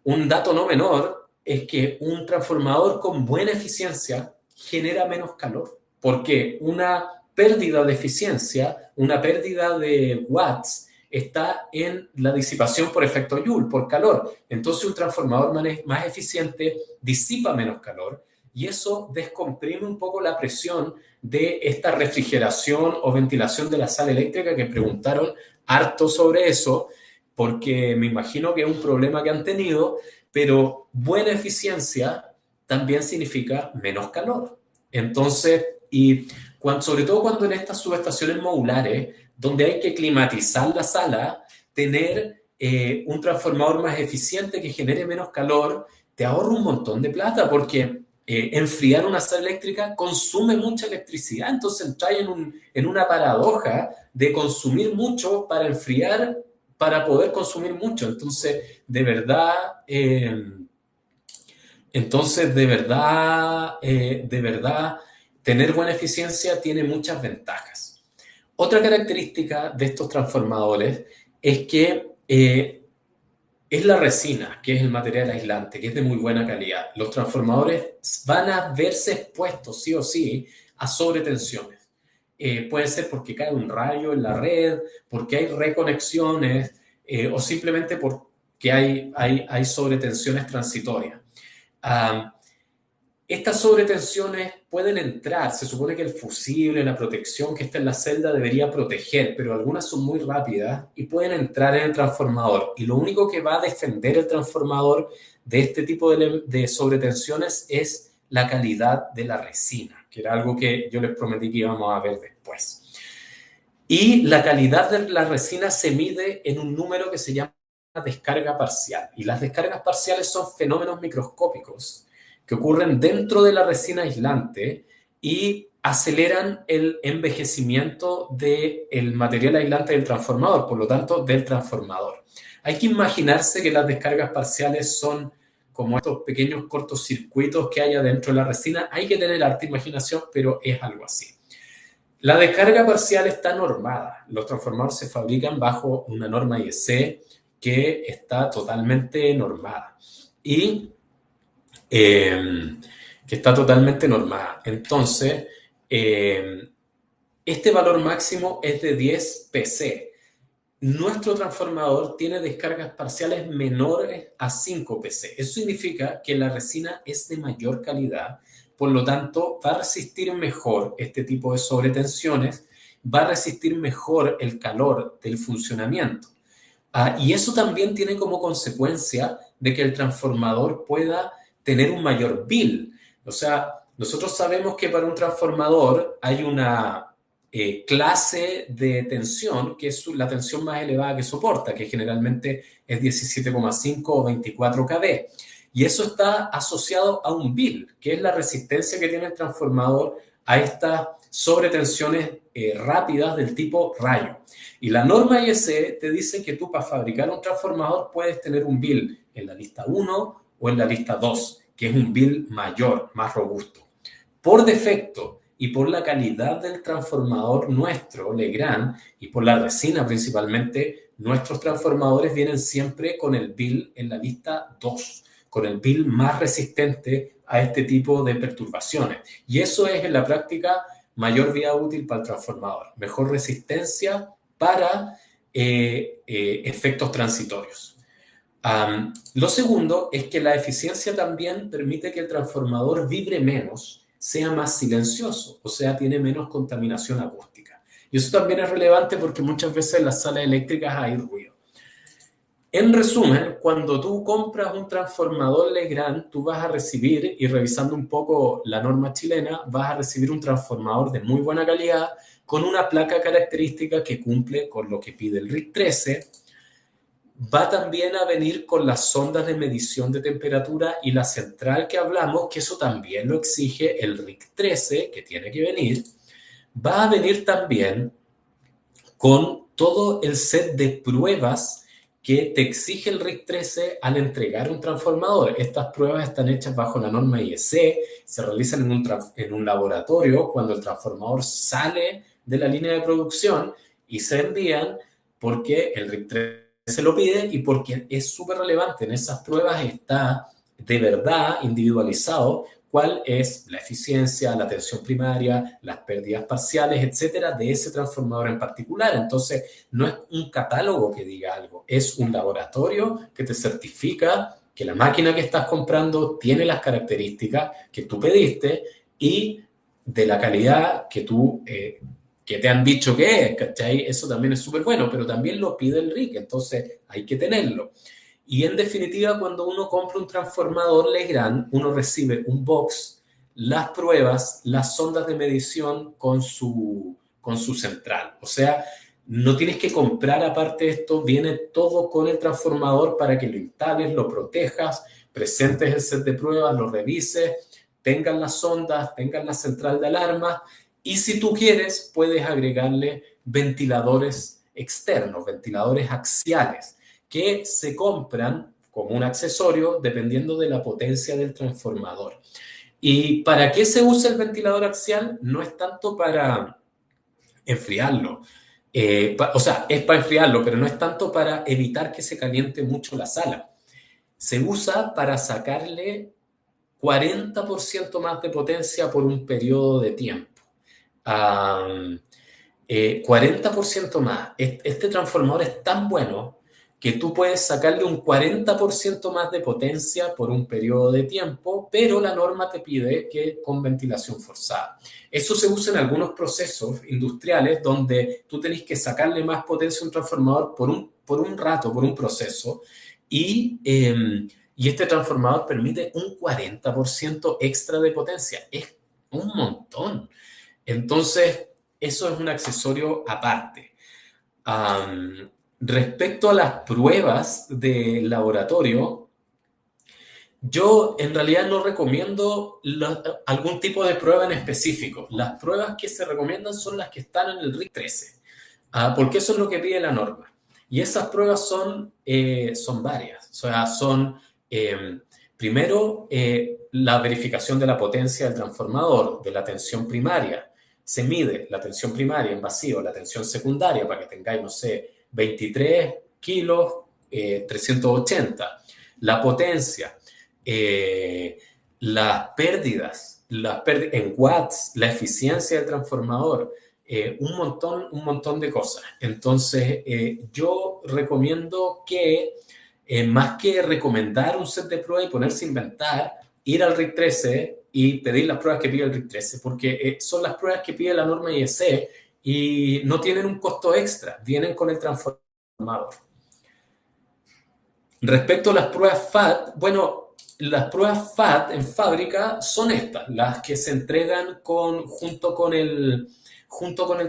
S2: un dato no menor es que un transformador con buena eficiencia genera menos calor, porque una pérdida de eficiencia, una pérdida de watts, está en la disipación por efecto Joule, por calor. Entonces, un transformador más eficiente disipa menos calor y eso descomprime un poco la presión de esta refrigeración o ventilación de la sala eléctrica, que preguntaron harto sobre eso, porque me imagino que es un problema que han tenido, pero buena eficiencia también significa menos calor. Entonces, sobre todo cuando en estas subestaciones modulares, donde hay que climatizar la sala, tener un transformador más eficiente que genere menos calor, te ahorra un montón de plata, porque enfriar una sala eléctrica consume mucha electricidad. Entonces entras en una paradoja de consumir mucho para enfriar, para poder consumir mucho. Entonces, de verdad, tener buena eficiencia tiene muchas ventajas. Otra característica de estos transformadores es que es la resina, que es el material aislante, que es de muy buena calidad. Los transformadores van a verse expuestos, sí o sí, a sobretensiones. Puede ser porque cae un rayo en la red, porque hay reconexiones o simplemente porque hay sobretensiones transitorias. Estas sobretensiones pueden entrar, se supone que el fusible, la protección que está en la celda debería proteger, pero algunas son muy rápidas y pueden entrar en el transformador. Y lo único que va a defender el transformador de este tipo de sobretensiones es la calidad de la resina, que era algo que yo les prometí que íbamos a ver después. Y la calidad de la resina se mide en un número que se llama descarga parcial. Y las descargas parciales son fenómenos microscópicos que ocurren dentro de la resina aislante y aceleran el envejecimiento del material aislante del transformador, por lo tanto, del transformador. Hay que imaginarse que las descargas parciales son como estos pequeños cortocircuitos que hay adentro de la resina. Hay que tener harta imaginación, pero es algo así. La descarga parcial está normada. Los transformadores se fabrican bajo una norma IEC que está totalmente normada. Que está totalmente normada. Entonces, este valor máximo es de 10 PC. Nuestro transformador tiene descargas parciales menores a 5 PC. Eso significa que la resina es de mayor calidad, por lo tanto, va a resistir mejor este tipo de sobretensiones, va a resistir mejor el calor del funcionamiento. Y eso también tiene como consecuencia de que el transformador pueda tener un mayor bill. O sea, nosotros sabemos que para un transformador hay una clase de tensión, que es la tensión más elevada que soporta, que generalmente es 17,5 o 24 kV. Y eso está asociado a un bill, que es la resistencia que tiene el transformador a estas sobretensiones rápidas del tipo rayo. Y la norma IEC te dice que tú para fabricar un transformador puedes tener un bill en la lista 1 o en la lista 2, que es un bill mayor, más robusto. por defecto y por la calidad del transformador nuestro, Legrand, y por la resina principalmente, nuestros transformadores vienen siempre con el bill en la lista 2, con el bill más resistente a este tipo de perturbaciones. Y eso es en la práctica mayor vida útil para el transformador, mejor resistencia para efectos transitorios. Lo segundo es que la eficiencia también permite que el transformador vibre menos, sea más silencioso, o sea, tiene menos contaminación acústica. Y eso también es relevante porque muchas veces en las salas eléctricas hay ruido. En resumen, cuando tú compras un transformador Legrand, tú vas a recibir, y revisando un poco la norma chilena, vas a recibir un transformador de muy buena calidad con una placa característica que cumple con lo que pide el RIC 13. Va también a venir con las sondas de medición de temperatura y la central que hablamos, que eso también lo exige el RIC 13, que tiene que venir. Va a venir también con todo el set de pruebas que te exige el RIC 13 al entregar un transformador. Estas pruebas están hechas bajo la norma IEC, se realizan en un laboratorio cuando el transformador sale de la línea de producción y se envían porque el RIC 13 se lo pide y porque es súper relevante. En esas pruebas está de verdad individualizado cuál es la eficiencia, la tensión primaria, las pérdidas parciales, etcétera, de ese transformador en particular. Entonces, no es un catálogo que diga algo, es un laboratorio que te certifica que la máquina que estás comprando tiene las características que tú pediste y de la calidad que tú que te han dicho que es, ¿cachai? Eso también es súper bueno, pero también lo pide el RIC, entonces hay que tenerlo. Y en definitiva, cuando uno compra un transformador Legrand, uno recibe un box, las pruebas, las sondas de medición con su central. O sea, no tienes que comprar aparte de esto, viene todo con el transformador para que lo instales, lo protejas, presentes el set de pruebas, lo revises, tengan las sondas, tengan la central de alarma. Y si tú quieres, puedes agregarle ventiladores externos, ventiladores axiales, que se compran como un accesorio dependiendo de la potencia del transformador. ¿Y para qué se usa el ventilador axial? No es tanto para enfriarlo. O sea, es para enfriarlo, pero no es tanto para evitar que se caliente mucho la sala. Se usa para sacarle 40% más de potencia por un periodo de tiempo. 40% más. Este transformador es tan bueno que tú puedes sacarle un 40% más de potencia por un periodo de tiempo, pero la norma te pide que con ventilación forzada. Eso se usa en algunos procesos industriales donde tú tenés que sacarle más potencia a un transformador por un rato, por un proceso, y este transformador permite un 40% extra de potencia. Es un montón. Entonces, eso es un accesorio aparte. Respecto a las pruebas de laboratorio, yo en realidad no recomiendo algún tipo de prueba en específico. Las pruebas que se recomiendan son las que están en el RIC 13, porque eso es lo que pide la norma. Y esas pruebas son varias. O sea, son primero la verificación de la potencia del transformador, de la tensión primaria. Se mide la tensión primaria en vacío, la tensión secundaria, para que tengáis, no sé, 23 kilos, 380. La potencia, las pérdidas en watts, la eficiencia del transformador, un montón de cosas. Entonces, yo recomiendo que, más que recomendar un set de pruebas y ponerse a inventar, ir al RIC 13 y pedir las pruebas que pide el RIC 13, porque son las pruebas que pide la norma IEC y no tienen un costo extra, vienen con el transformador. Respecto a las pruebas FAT, bueno, las pruebas FAT en fábrica son estas, las que se entregan junto con el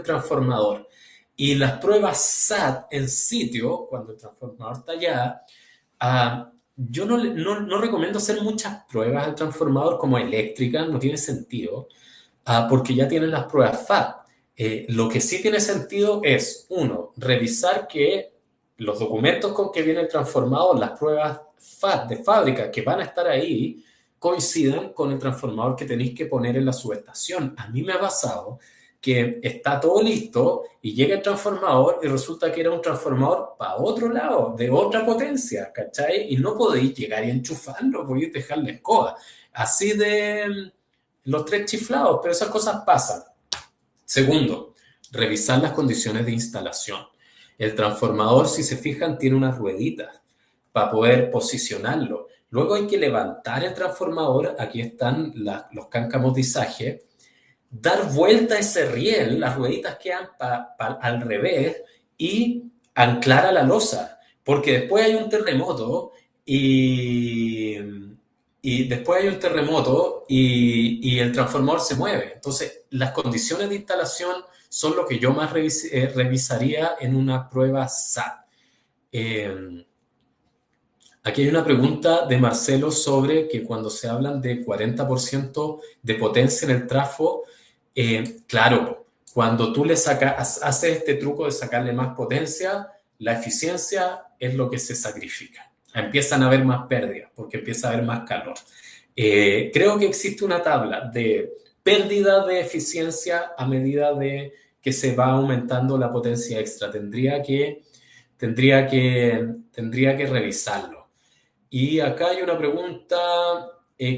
S2: transformador. Y las pruebas SAT en sitio, cuando el transformador está allá, yo no recomiendo hacer muchas pruebas al transformador como eléctrica, no tiene sentido, porque ya tienen las pruebas FAT. Lo que sí tiene sentido es, uno, revisar que los documentos con que viene el transformador, las pruebas FAT de fábrica que van a estar ahí, coincidan con el transformador que tenéis que poner en la subestación. A mí me ha pasado que está todo listo y llega el transformador y resulta que era un transformador para otro lado, de otra potencia, ¿cachai? Y no podéis llegar y enchufarlo, podéis dejarle escoba. Así de los tres chiflados, pero esas cosas pasan. Segundo, revisar las condiciones de instalación. El transformador, si se fijan, tiene unas rueditas para poder posicionarlo. Luego hay que levantar el transformador, aquí están los cáncamos de izaje, dar vuelta a ese riel, las rueditas quedan al revés y anclar a la losa, porque después hay un terremoto y después hay un terremoto y el transformador se mueve. Entonces, las condiciones de instalación son lo que yo más revisaría en una prueba SAT. Aquí hay una pregunta de Marcelo sobre que cuando se hablan de 40% de potencia en el trafo, claro, cuando tú le haces este truco de sacarle más potencia, la eficiencia es lo que se sacrifica. Empiezan a haber más pérdidas porque empieza a haber más calor. Creo que existe una tabla de pérdida de eficiencia a medida de que se va aumentando la potencia extra. Tendría que revisarlo. Y acá hay una pregunta,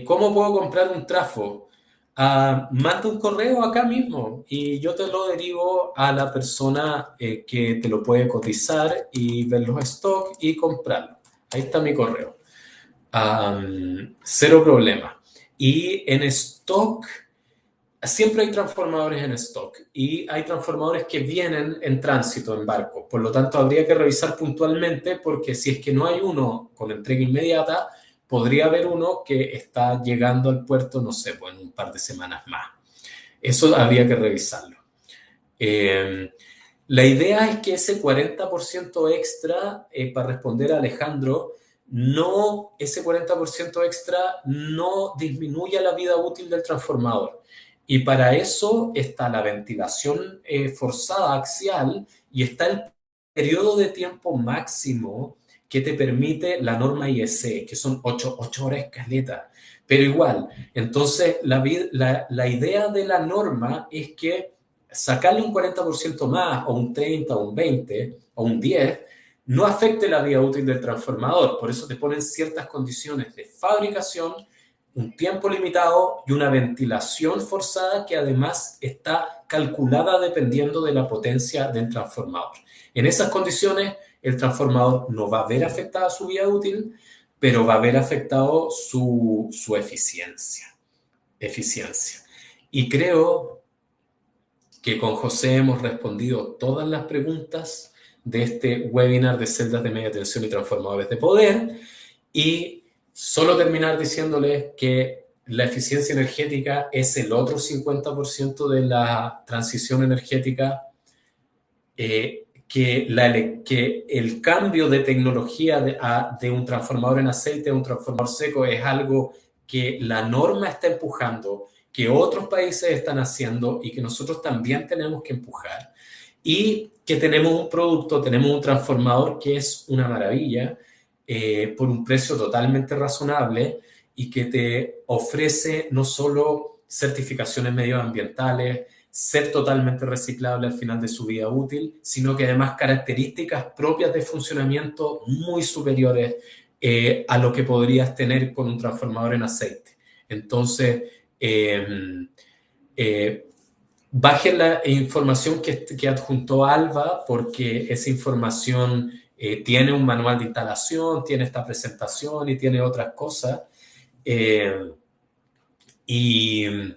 S2: ¿cómo puedo comprar un trafo? Manda un correo acá mismo y yo te lo derivo a la persona que te lo puede cotizar y ver los stocks y comprarlo. Ahí está mi correo. Cero problema. Y en stock, siempre hay transformadores en stock y hay transformadores que vienen en tránsito en barco. Por lo tanto, habría que revisar puntualmente porque si es que no hay uno con entrega inmediata, podría haber uno que está llegando al puerto, no sé, pues en un par de semanas más. Eso habría que revisarlo. La idea es que ese 40% extra, para responder a Alejandro, ese 40% extra no disminuya la vida útil del transformador. Y para eso está la ventilación forzada axial y está el periodo de tiempo máximo que te permite la norma IEC, que son 8 horas escaleta. Pero igual, entonces la idea de la norma es que sacarle un 40% más, o un 30, o un 20, o un 10, no afecte la vida útil del transformador. Por eso te ponen ciertas condiciones de fabricación, un tiempo limitado y una ventilación forzada que además está calculada dependiendo de la potencia del transformador. En esas condiciones, el transformador no va a ver afectada su vida útil, pero va a ver afectado su eficiencia. Y creo que con José hemos respondido todas las preguntas de este webinar de celdas de media tensión y transformadores de poder. Y solo terminar diciéndoles que la eficiencia energética es el otro 50% de la transición energética, que el cambio de tecnología de un transformador en aceite a un transformador seco es algo que la norma está empujando, que otros países están haciendo y que nosotros también tenemos que empujar. Y que tenemos un producto, tenemos un transformador que es una maravilla, por un precio totalmente razonable y que te ofrece no solo certificaciones medioambientales, ser totalmente reciclable al final de su vida útil, sino que además características propias de funcionamiento muy superiores a lo que podrías tener con un transformador en aceite. Entonces, bajen la información que adjuntó Alba, porque esa información tiene un manual de instalación, tiene esta presentación y tiene otras cosas. Y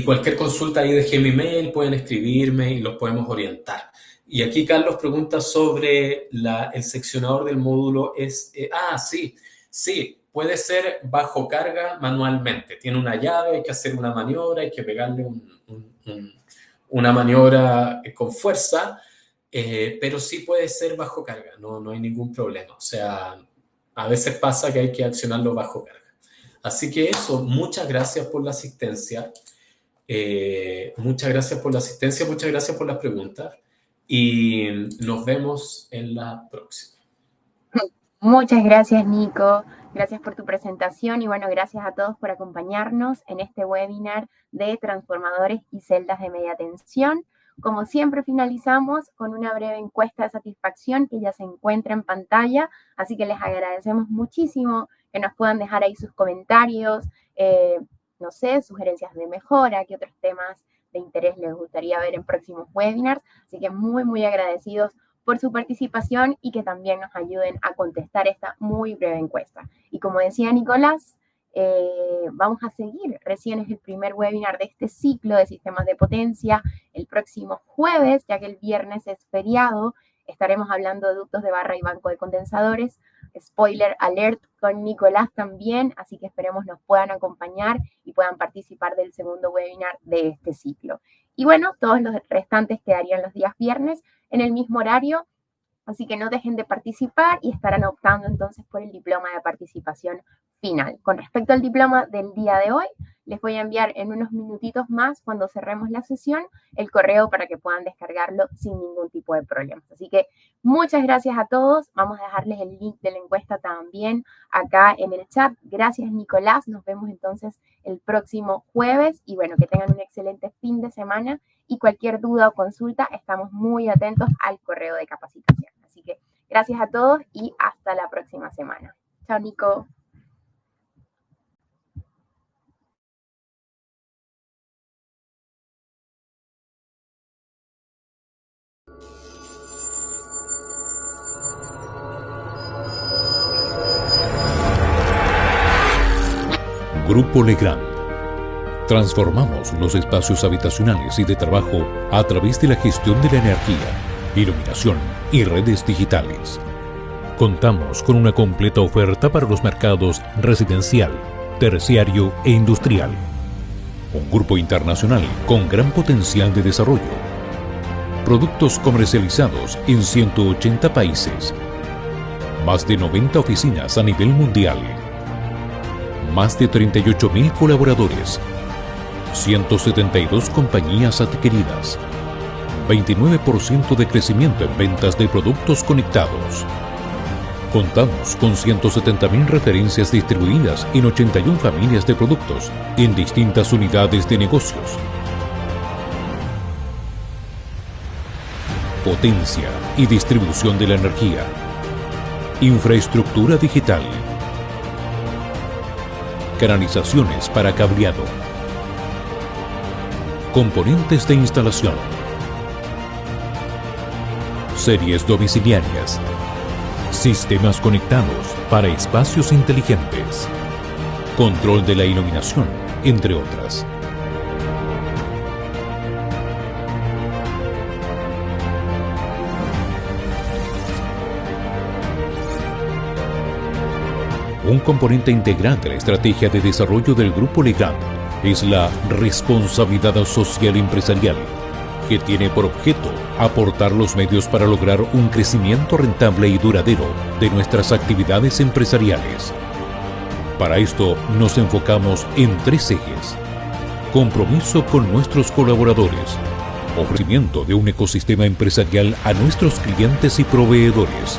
S2: cualquier consulta ahí dejé mi mail, pueden escribirme y los podemos orientar. Y aquí Carlos pregunta sobre el seccionador del módulo. Sí, puede ser bajo carga manualmente. Tiene una llave, hay que hacer una maniobra, hay que pegarle una maniobra con fuerza, pero sí puede ser bajo carga, no hay ningún problema. O sea, a veces pasa que hay que accionarlo bajo carga. Así que eso, muchas gracias por la asistencia. Muchas gracias por las preguntas. Y nos vemos en la próxima.
S1: Muchas gracias, Nico. Gracias por tu presentación y bueno, gracias a todos por acompañarnos en este webinar de transformadores y celdas de media tensión. Como siempre finalizamos con una breve encuesta de satisfacción que ya se encuentra en pantalla, así que les agradecemos muchísimo que nos puedan dejar ahí sus comentarios, no sé, sugerencias de mejora, qué otros temas de interés les gustaría ver en próximos webinars, así que muy agradecidos por su participación y que también nos ayuden a contestar esta muy breve encuesta. Y como decía Nicolás, vamos a seguir, recién es el primer webinar de este ciclo de sistemas de potencia. El próximo jueves, ya que el viernes es feriado, estaremos hablando de ductos de barra y banco de condensadores. Spoiler alert con Nicolás también, así que esperemos nos puedan acompañar y puedan participar del segundo webinar de este ciclo. Y bueno, todos los restantes quedarían los días viernes en el mismo horario, así que no dejen de participar y estarán optando entonces por el diploma de participación final. Con respecto al diploma del día de hoy, les voy a enviar en unos minutitos más, cuando cerremos la sesión, el correo para que puedan descargarlo sin ningún tipo de problemas. Así que muchas gracias a todos. Vamos a dejarles el link de la encuesta también acá en el chat. Gracias, Nicolás. Nos vemos entonces el próximo jueves. Y bueno, que tengan un excelente fin de semana. Y cualquier duda o consulta, estamos muy atentos al correo de capacitación. Así que gracias a todos y hasta la próxima semana. Chao, Nico.
S3: Grupo Legrand. Transformamos los espacios habitacionales y de trabajo a través de la gestión de la energía, iluminación y redes digitales. Contamos con una completa oferta para los mercados residencial, terciario e industrial. Un grupo internacional con gran potencial de desarrollo. Productos comercializados en 180 países. Más de 90 oficinas a nivel mundial. Más de 38.000 colaboradores, 172 compañías adquiridas, 29% de crecimiento en ventas de productos conectados. Contamos con 170.000 referencias distribuidas en 81 familias de productos en distintas unidades de negocios. Potencia y distribución de la energía. Infraestructura digital. Canalizaciones para cableado. Componentes de instalación. Series domiciliarias. Sistemas conectados para espacios inteligentes. Control de la iluminación, entre otras. Un componente integral de la estrategia de desarrollo del Grupo Legrand es la responsabilidad social empresarial, que tiene por objeto aportar los medios para lograr un crecimiento rentable y duradero de nuestras actividades empresariales. Para esto nos enfocamos en 3 ejes: compromiso con nuestros colaboradores, ofrecimiento de un ecosistema empresarial a nuestros clientes y proveedores,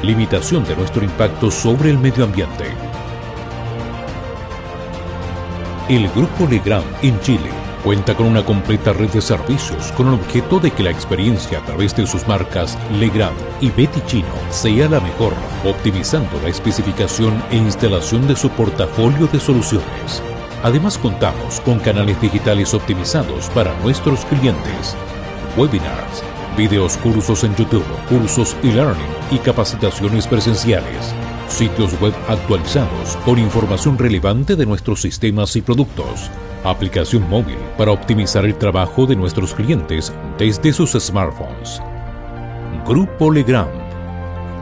S3: limitación de nuestro impacto sobre el medio ambiente. El Grupo Legrand en Chile cuenta con una completa red de servicios con el objeto de que la experiencia a través de sus marcas Legrand y Betty Chino sea la mejor, optimizando la especificación e instalación de su portafolio de soluciones. Además, contamos con canales digitales optimizados para nuestros clientes, webinars, videos, cursos en YouTube, cursos e-learning y capacitaciones presenciales, sitios web actualizados con información relevante de nuestros sistemas y productos, aplicación móvil para optimizar el trabajo de nuestros clientes desde sus smartphones. Grupo Legrand.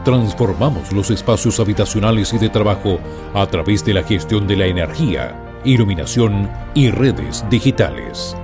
S3: Transformamos los espacios habitacionales y de trabajo a través de la gestión de la energía, iluminación y redes digitales.